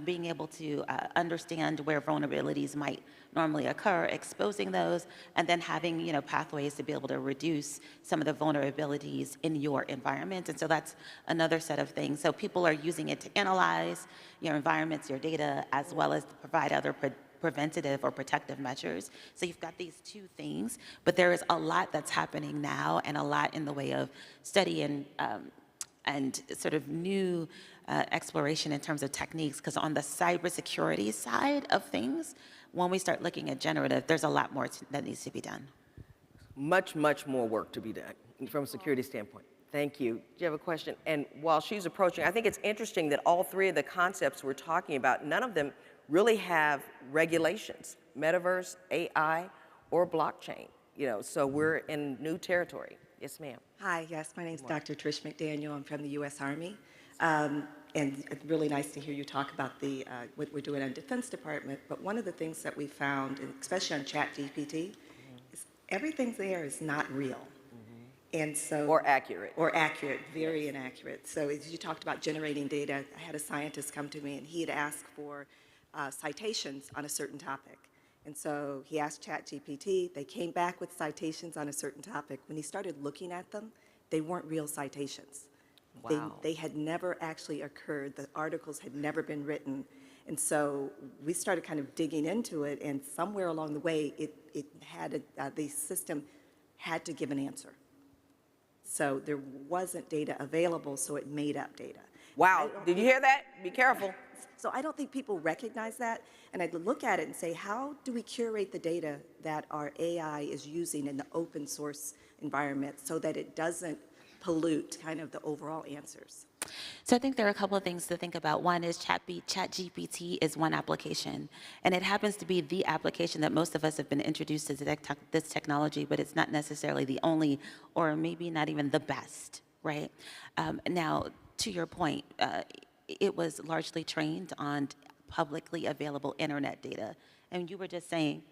being able to understand where vulnerabilities might normally occur, exposing those, and then having, you know, pathways to be able to reduce some of the vulnerabilities in your environment. And so that's another set of things. So people are using it to analyze your environments, your data, as well as to provide other preventative or protective measures. So you've got these two things, but there is a lot that's happening now and a lot in the way of study and sort of new exploration in terms of techniques, because on the cybersecurity side of things, when we start looking at generative, there's a lot more that needs to be done. Much, much more work to be done from a security standpoint. Thank you. Do you have a question? And while she's approaching, I think it's interesting that all three of the concepts we're talking about, none of them really have regulations, metaverse, AI, or blockchain. You know, so we're in new territory. Yes, ma'am. Hi, yes, my name is Dr. Trish McDaniel. I'm from the U.S. Army. And it's really nice to hear you talk about what we're doing in the Defense Department. But one of the things that we found, and especially on ChatGPT, is everything there is not real. And so, or accurate. Or accurate, very inaccurate. So as you talked about generating data, I had a scientist come to me and he had asked for citations on a certain topic. And so he asked ChatGPT, they came back with citations on a certain topic. When he started looking at them, they weren't real citations. Wow. They had never actually occurred. The articles had never been written. And so we started kind of digging into it, and somewhere along the way, it had the system had to give an answer. So there wasn't data available, so it made up data. Wow, did you hear that? Be careful. So I don't think people recognize that, and I'd look at it and say, how do we curate the data that our AI is using in the open source environment so that it doesn't pollute kind of the overall answers? So I think there are a couple of things to think about. One is ChatGPT is one application, and it happens to be the application that most of us have been introduced to this technology, but it's not necessarily the only, or maybe not even the best, right? Now, to your point, it was largely trained on publicly available internet data. And you were just saying,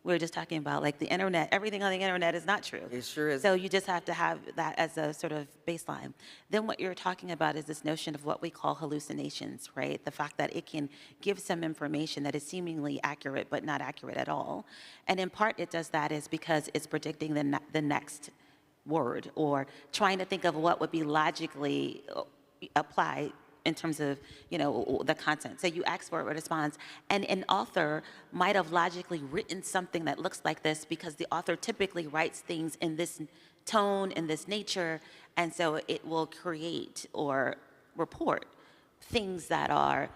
we were just talking about like the internet, everything on the internet is not true. It sure is. So you just have to have that as a sort of baseline. Then what you're talking about is this notion of what we call hallucinations, right? The fact that it can give some information that is seemingly accurate, but not accurate at all. And in part it does that is because it's predicting the next word, or trying to think of what would be logically applied in terms of, you know, the content. So you ask for a response, and an author might have logically written something that looks like this because the author typically writes things in this tone, in this nature, and so it will create or report things that are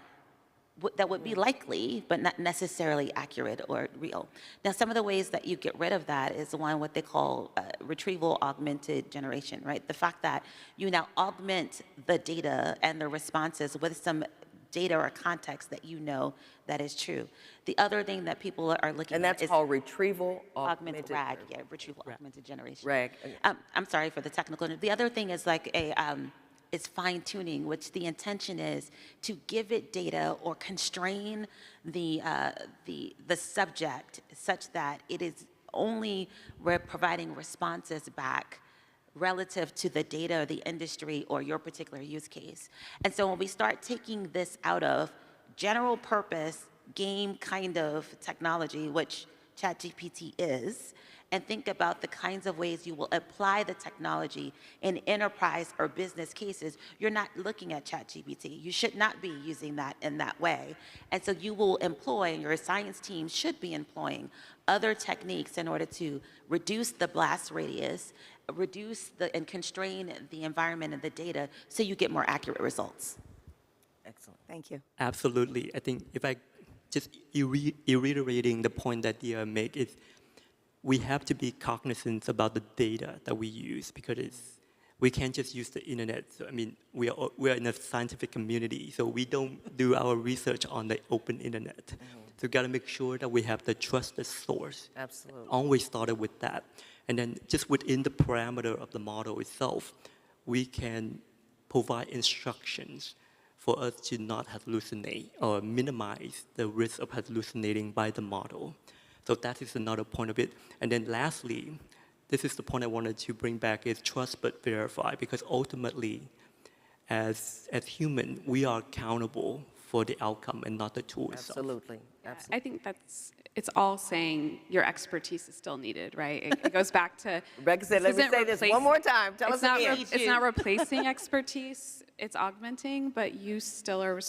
that would be likely, but not necessarily accurate or real. Now, some of the ways that you get rid of that is the one what they call retrieval augmented generation, right? The fact that you now augment the data and the responses with some data or context that you know that is true. The other thing that people are looking And at that's is called retrieval augmented RAG, yeah, retrieval augmented generation. RAG. I'm sorry for the technical. The other thing is like is fine tuning, which the intention is to give it data or constrain the subject such that it is only providing responses back relative to the data or the industry or your particular use case. And so when we start taking this out of general purpose game kind of technology, which ChatGPT is, and think about the kinds of ways you will apply the technology in enterprise or business cases, you're not looking at ChatGPT. You should not be using that in that way. And so you will employ, and your science team should be employing other techniques in order to reduce the blast radius, and constrain the environment and the data so you get more accurate results. Excellent. Thank you. Absolutely. I think if I just reiterating the point that Dia make is we have to be cognizant about the data that we use because we can't just use the internet. So, I mean, we are in a scientific community, so we don't do our research on the open internet. So we got to make sure that we have the trusted source. Absolutely. Always started with that. And then just within the parameter of the model itself, we can provide instructions for us to not hallucinate or minimize the risk of hallucinating by the model. So that is another point of it. And then lastly, this is the point I wanted to bring back is trust but verify, because ultimately, as human, we are accountable for the outcome and not the tool itself. Absolutely. I think it's all saying your expertise is still needed, right? It goes back to Rebecca said, let me say this one more time. Tell us again. It's not replacing expertise, it's augmenting, but you still are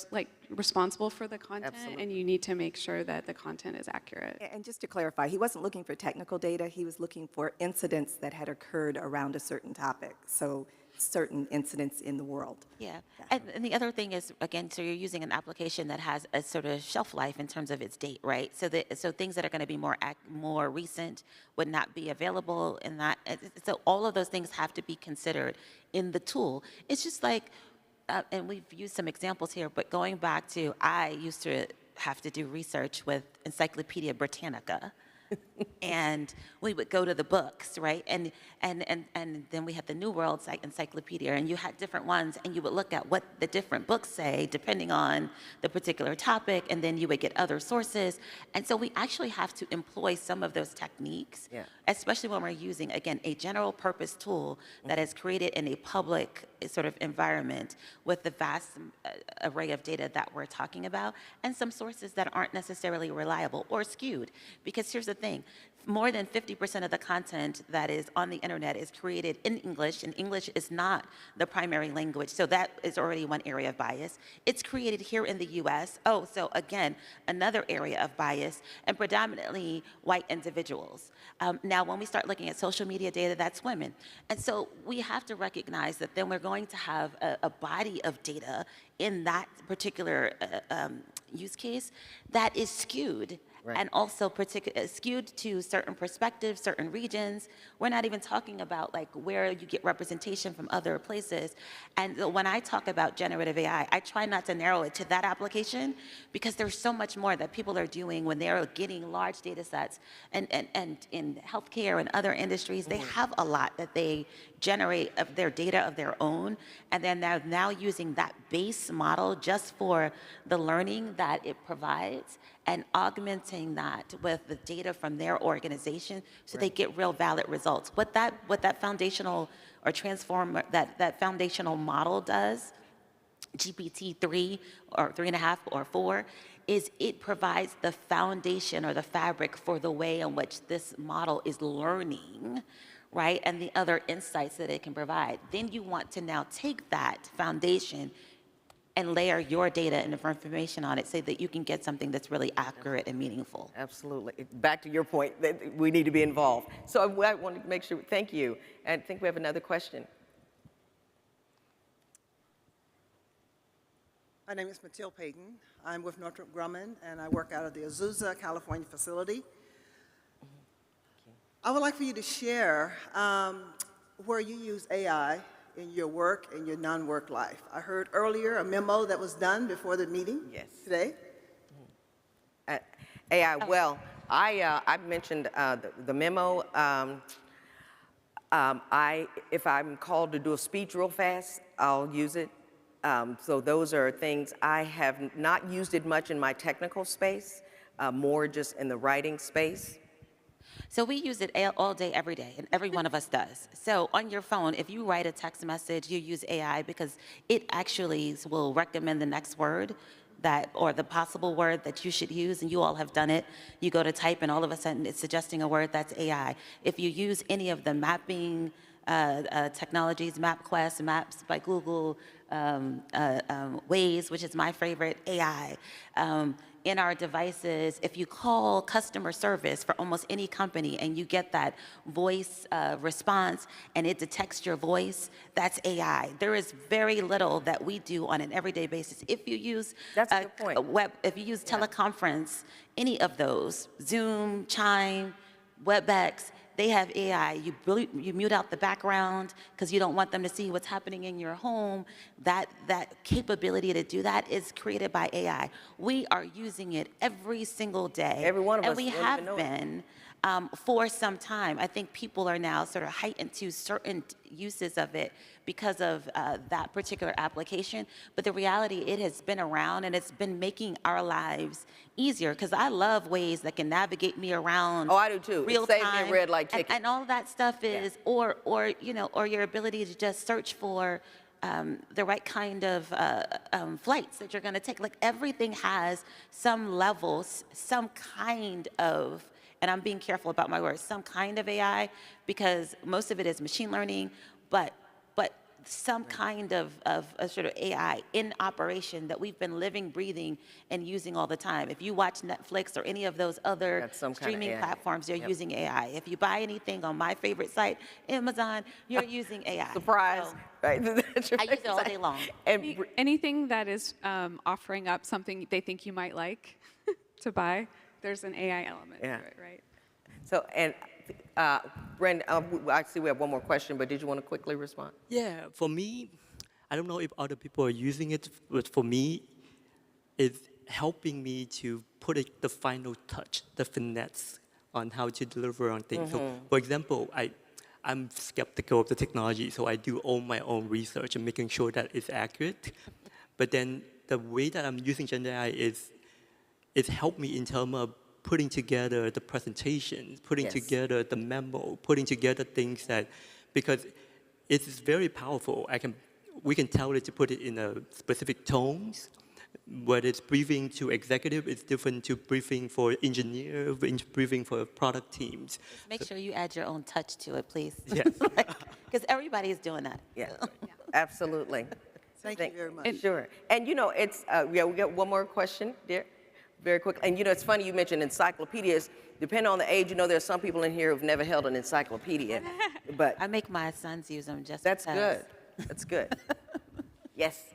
responsible for the content. Absolutely. And you need to make sure that the content is accurate. And just to clarify, he wasn't looking for technical data, he was looking for incidents that had occurred around a certain topic. So certain incidents in the world. Yeah. And the other thing is, again, so you're using an application that has a sort of shelf life in terms of its date, right? So things that are going to be more recent would not be available in that. So all of those things have to be considered in the tool. It's just like, and we've used some examples here, but going back to, I used to have to do research with Encyclopedia Britannica. And we would go to the books, right? And then we had the New World Encyclopedia, and you had different ones, and you would look at what the different books say, depending on the particular topic, and then you would get other sources. And so we actually have to employ some of those techniques, especially when we're using, again, a general purpose tool that is created in a public sort of environment with the vast array of data that we're talking about, and some sources that aren't necessarily reliable or skewed. Because here's the thing, more than 50% of the content that is on the internet is created in English, and English is not the primary language, so that is already one area of bias. It's created here in the US, so again, another area of bias, and predominantly white individuals. Now, when we start looking at social media data, that's women. And so we have to recognize that then we're going to have a body of data in that particular use case that is skewed. Right. And also skewed to certain perspectives, certain regions. We're not even talking about like where you get representation from other places. And when I talk about generative AI, I try not to narrow it to that application because there's so much more that people are doing when they're getting large data sets. And in healthcare and other industries, they have a lot that they generate of their data of their own. And then they're now using that base model just for the learning that it provides and augmenting that with the data from their organization so they get real valid results. What that foundational or that foundational model does, GPT-3 or 3.5 or 4, is it provides the foundation or the fabric for the way in which this model is learning, right? And the other insights that it can provide. Then you want to now take that foundation and layer your data and information on it so that you can get something that's really accurate and meaningful. Absolutely. Back to your point that we need to be involved. So I want to make sure, thank you. And I think we have another question. My name is Mathilde Payton. I'm with Northrop Grumman, and I work out of the Azusa, California facility. I would like for you to share where you use AI in your work and your non-work life. I heard earlier a memo that was done before the meeting today. AI, well, I mentioned the memo. If I'm called to do a speech real fast, I'll use it. So those are things I have not used it much in my technical space, more just in the writing space. So we use it all day, every day, and every one of us does. So on your phone, if you write a text message, you use AI because it actually will recommend the next word or the possible word that you should use, and you all have done it. You go to type, and all of a sudden it's suggesting a word that's AI. If you use any of the mapping technologies, MapQuest, Maps by Google, Waze, which is my favorite, AI, in our devices, if you call customer service for almost any company and you get that voice response and it detects your voice, that's AI. There is very little that we do on an everyday basis. If you use if you use teleconference, any of those, Zoom, Chime, WebEx, they have AI. You mute out the background because you don't want them to see what's happening in your home. That capability to do that is created by AI. We are using it every single day. Every one of us. And we have been for some time. I think people are now sort of heightened to certain uses of it because of that particular application. But the reality, it has been around and it's been making our lives easier because I love ways that can navigate me around. Oh, I do too. Real It saves time. me a red light ticket. And all that stuff is, or your ability to just search for the right kind of flights that you're going to take. Like everything has some levels, some kind of, and I'm being careful about my words, some kind of AI, because most of it is machine learning, but some kind of a sort of AI in operation that we've been living, breathing, and using all the time. If you watch Netflix or any of those other streaming platforms, they're using AI. If you buy anything on my favorite site, Amazon, you're using AI. Surprise, so, right? I use it all day long. And anything that is offering up something they think you might like to buy, there's an AI element to it, right? So, and Brent, I see we have one more question, but did you want to quickly respond? Yeah, for me, I don't know if other people are using it, but for me, it's helping me to put the final touch, the finesse on how to deliver on things. So, for example, I'm skeptical of the technology, so I do all my own research and making sure that it's accurate. But then the way that I'm using Gen AI is helped me in terms of putting together the presentation, putting together the memo, putting together things that, because it's very powerful. We can tell it to put it in a specific tones. Whether it's briefing to executive, it's different to briefing for engineer, briefing for product teams. Just make sure you add your own touch to it, please. Yes. Because everybody is doing that. Yeah, absolutely. Thank you very much. Sure. And it's, we got one more question, dear. Very quick. And it's funny you mentioned encyclopedias. Depending on the age, there's some people in here who've never held an encyclopedia. But I make my sons use them just That's good. That's good. Yes.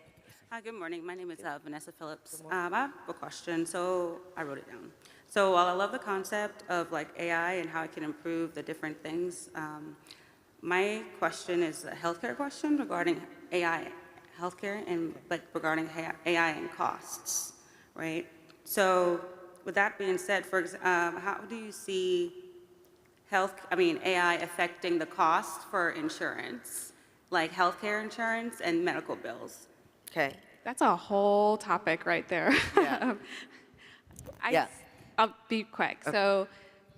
Hi, good morning. My name is Vanessa Phillips. I have a question, so I wrote it down. So while I love the concept of AI and how it can improve the different things, my question is a healthcare question regarding AI healthcare and regarding AI and costs, right? So with that being said, how do you see AI affecting the cost for insurance, like healthcare insurance and medical bills? Okay. That's a whole topic right there. Yeah. I'll be quick. Okay. So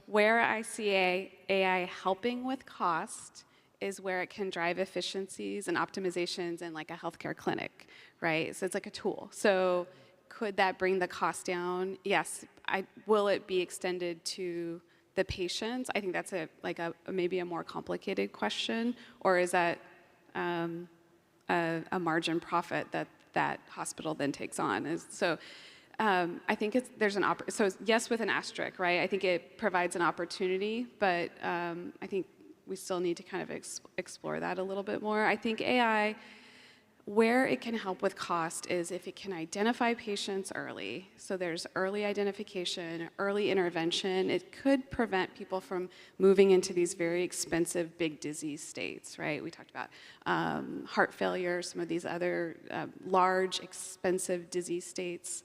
where I see AI helping with cost is where it can drive efficiencies and optimizations in like a healthcare clinic, right? So it's like a tool. So could that bring the cost down? Yes. Will it be extended to the patients? I think that's maybe a more complicated question. Or is that a margin profit that hospital then takes on? I think there's so yes, with an asterisk, right? I think it provides an opportunity, but I think we still need to kind of explore that a little bit more. I think AI Where it can help with cost is if it can identify patients early. So there's early identification, early intervention. It could prevent people from moving into these very expensive, big disease states, right? We talked about heart failure, some of these other large, expensive disease states.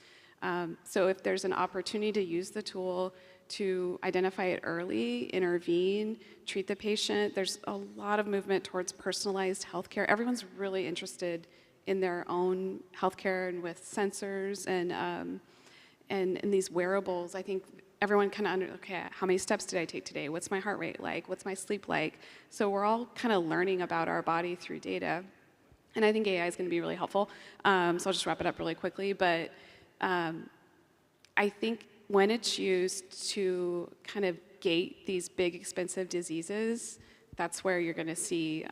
So if there's an opportunity to use the tool to identify it early, intervene, treat the patient. There's a lot of movement towards personalized healthcare. Everyone's really interested in their own healthcare and with sensors and these wearables. I think everyone kind of okay, how many steps did I take today? What's my heart rate like? What's my sleep like? So we're all kind of learning about our body through data. And I think AI is going to be really helpful. So I'll just wrap it up really quickly. But I think when it's used to kind of gate these big, expensive diseases, that's where you're going to see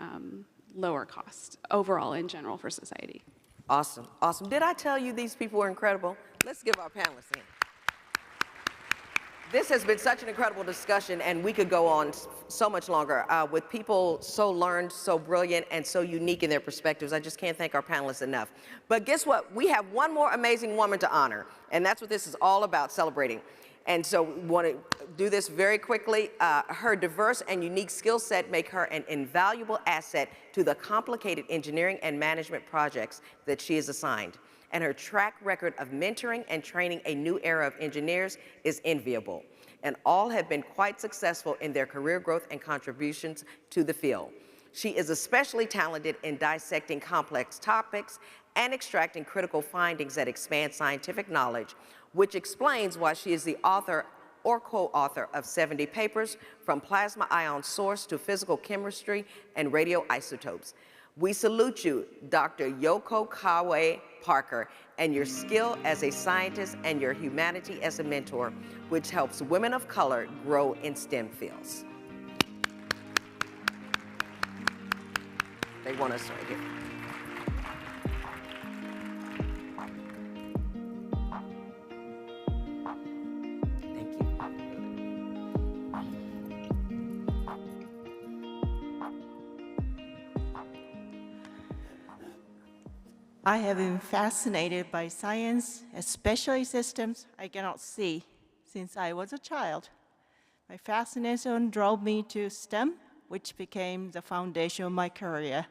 lower cost overall in general for society. Awesome, awesome. Did I tell you these people were incredible? Let's give our panelists a hand. This has been such an incredible discussion, and we could go on so much longer with people so learned, so brilliant, and so unique in their perspectives. I just can't thank our panelists enough. But guess what? We have one more amazing woman to honor, and that's what this is all about, celebrating. And so we want to do this very quickly. Her diverse and unique skill set make her an invaluable asset to the complicated engineering and management projects that she is assigned. And her track record of mentoring and training a new era of engineers is enviable. And all have been quite successful in their career growth and contributions to the field. She is especially talented in dissecting complex topics and extracting critical findings that expand scientific knowledge, which explains why she is the author or co-author of 70 papers, from plasma ion source to physical chemistry and radioisotopes. We salute you, Dr. Yoko Kawe Parker, and your skill as a scientist and your humanity as a mentor, which helps women of color grow in STEM fields. They want us right here. I have been fascinated by science, especially systems I cannot see, since I was a child. My fascination drove me to STEM, which became the foundation of my career.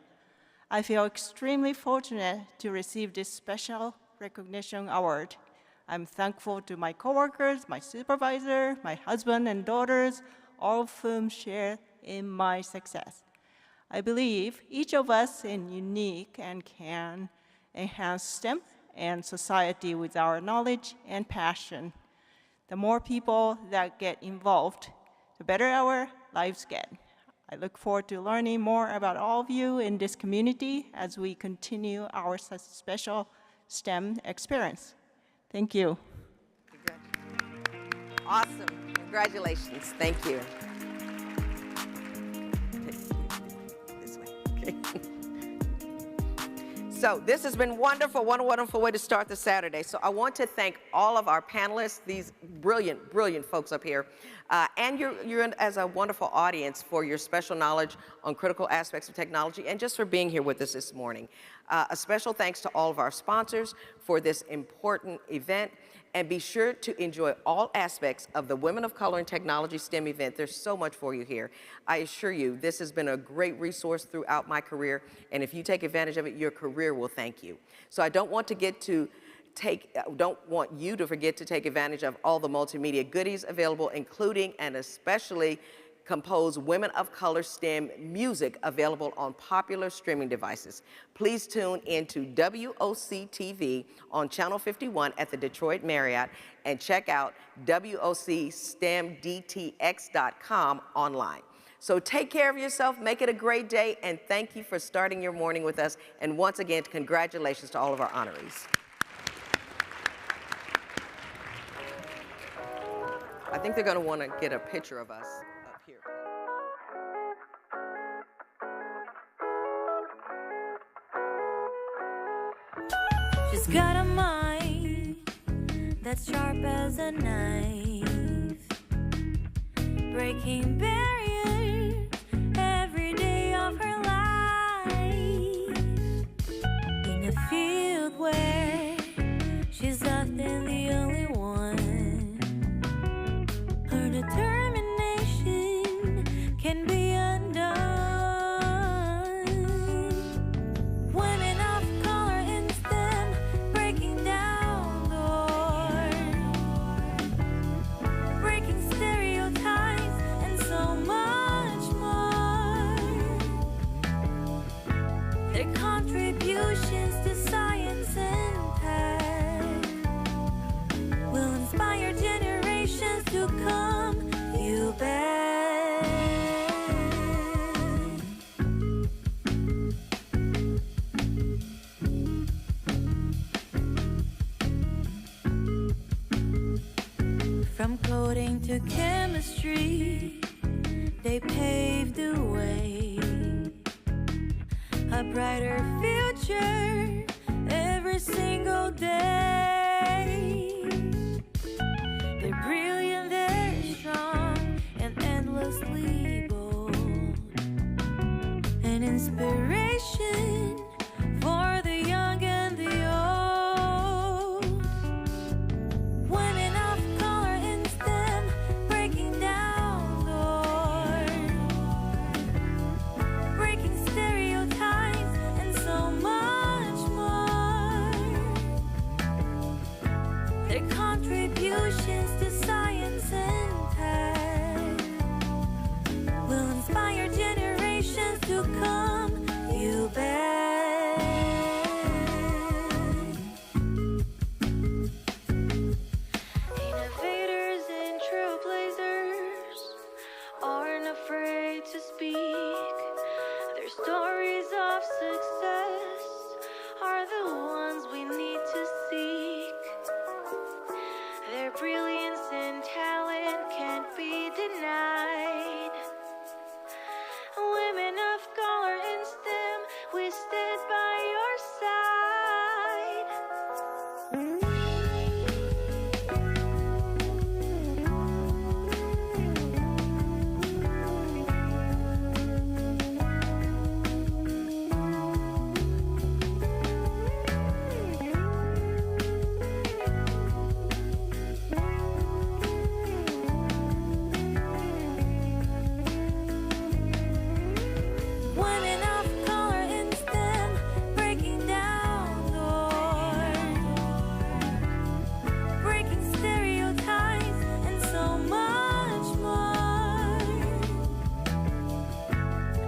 I feel extremely fortunate to receive this special recognition award. I'm thankful to my coworkers, my supervisor, my husband and daughters, all of whom share in my success. I believe each of us is unique and can enhance STEM and society with our knowledge and passion. The more people that get involved, the better our lives get. I look forward to learning more about all of you in this community as we continue our special STEM experience. Thank you. Awesome. Congratulations. Thank you. This way. Okay. So this has been wonderful, wonderful way to start the Saturday. So I want to thank all of our panelists, these brilliant, brilliant folks up here, and you're as a wonderful audience for your special knowledge on critical aspects of technology and just for being here with us this morning. A special thanks to all of our sponsors for this important event. And be sure to enjoy all aspects of the Women of Color in Technology STEM event. There's so much for you here. I assure you, this has been a great resource throughout my career, and if you take advantage of it, your career will thank you. So I don't want you to forget to take advantage of all the multimedia goodies available, including and especially composed Women of Color STEM music available on popular streaming devices. Please tune into WOC TV on Channel 51 at the Detroit Marriott and check out WOCSTEMDTX.com online. So take care of yourself, make it a great day, and thank you for starting your morning with us. And once again, congratulations to all of our honorees. I think they're going to want to get a picture of us up here. She's got a mind that's sharp as a knife, breaking barriers every day of her life. Their contributions to science and tech will inspire generations to come. You bet. From coding to chemistry, they paved the way. A brighter future every single day. They're brilliant, they're strong, and endlessly bold. An inspiration for the young and the old. Women of color in STEM, breaking down doors, breaking stereotypes, and so much more. Their contributions to science and tech will inspire generations to come. You bet. Innovators and trailblazers aren't afraid to speak. Their stories of success are the ones we need to seek. Their brilliance and talent can't be denied. Women of color in STEM, we stand by your side. Women of color in STEM, breaking down doors, breaking stereotypes, and so much more.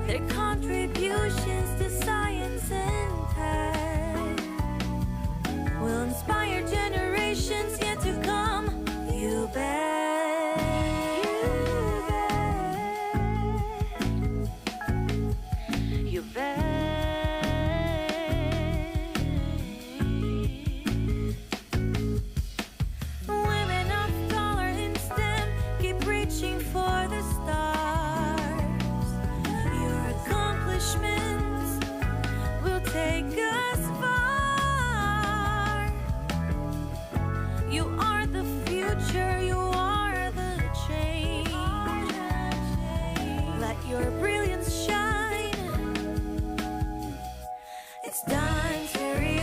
Their contributions to science and tech will inspire generations yet to come. You bet. You bet. Women of color in STEM, keep reaching for the stars. Your accomplishments will take us far. You are the future, you are the change. Let your brilliance shine. It's time to reach.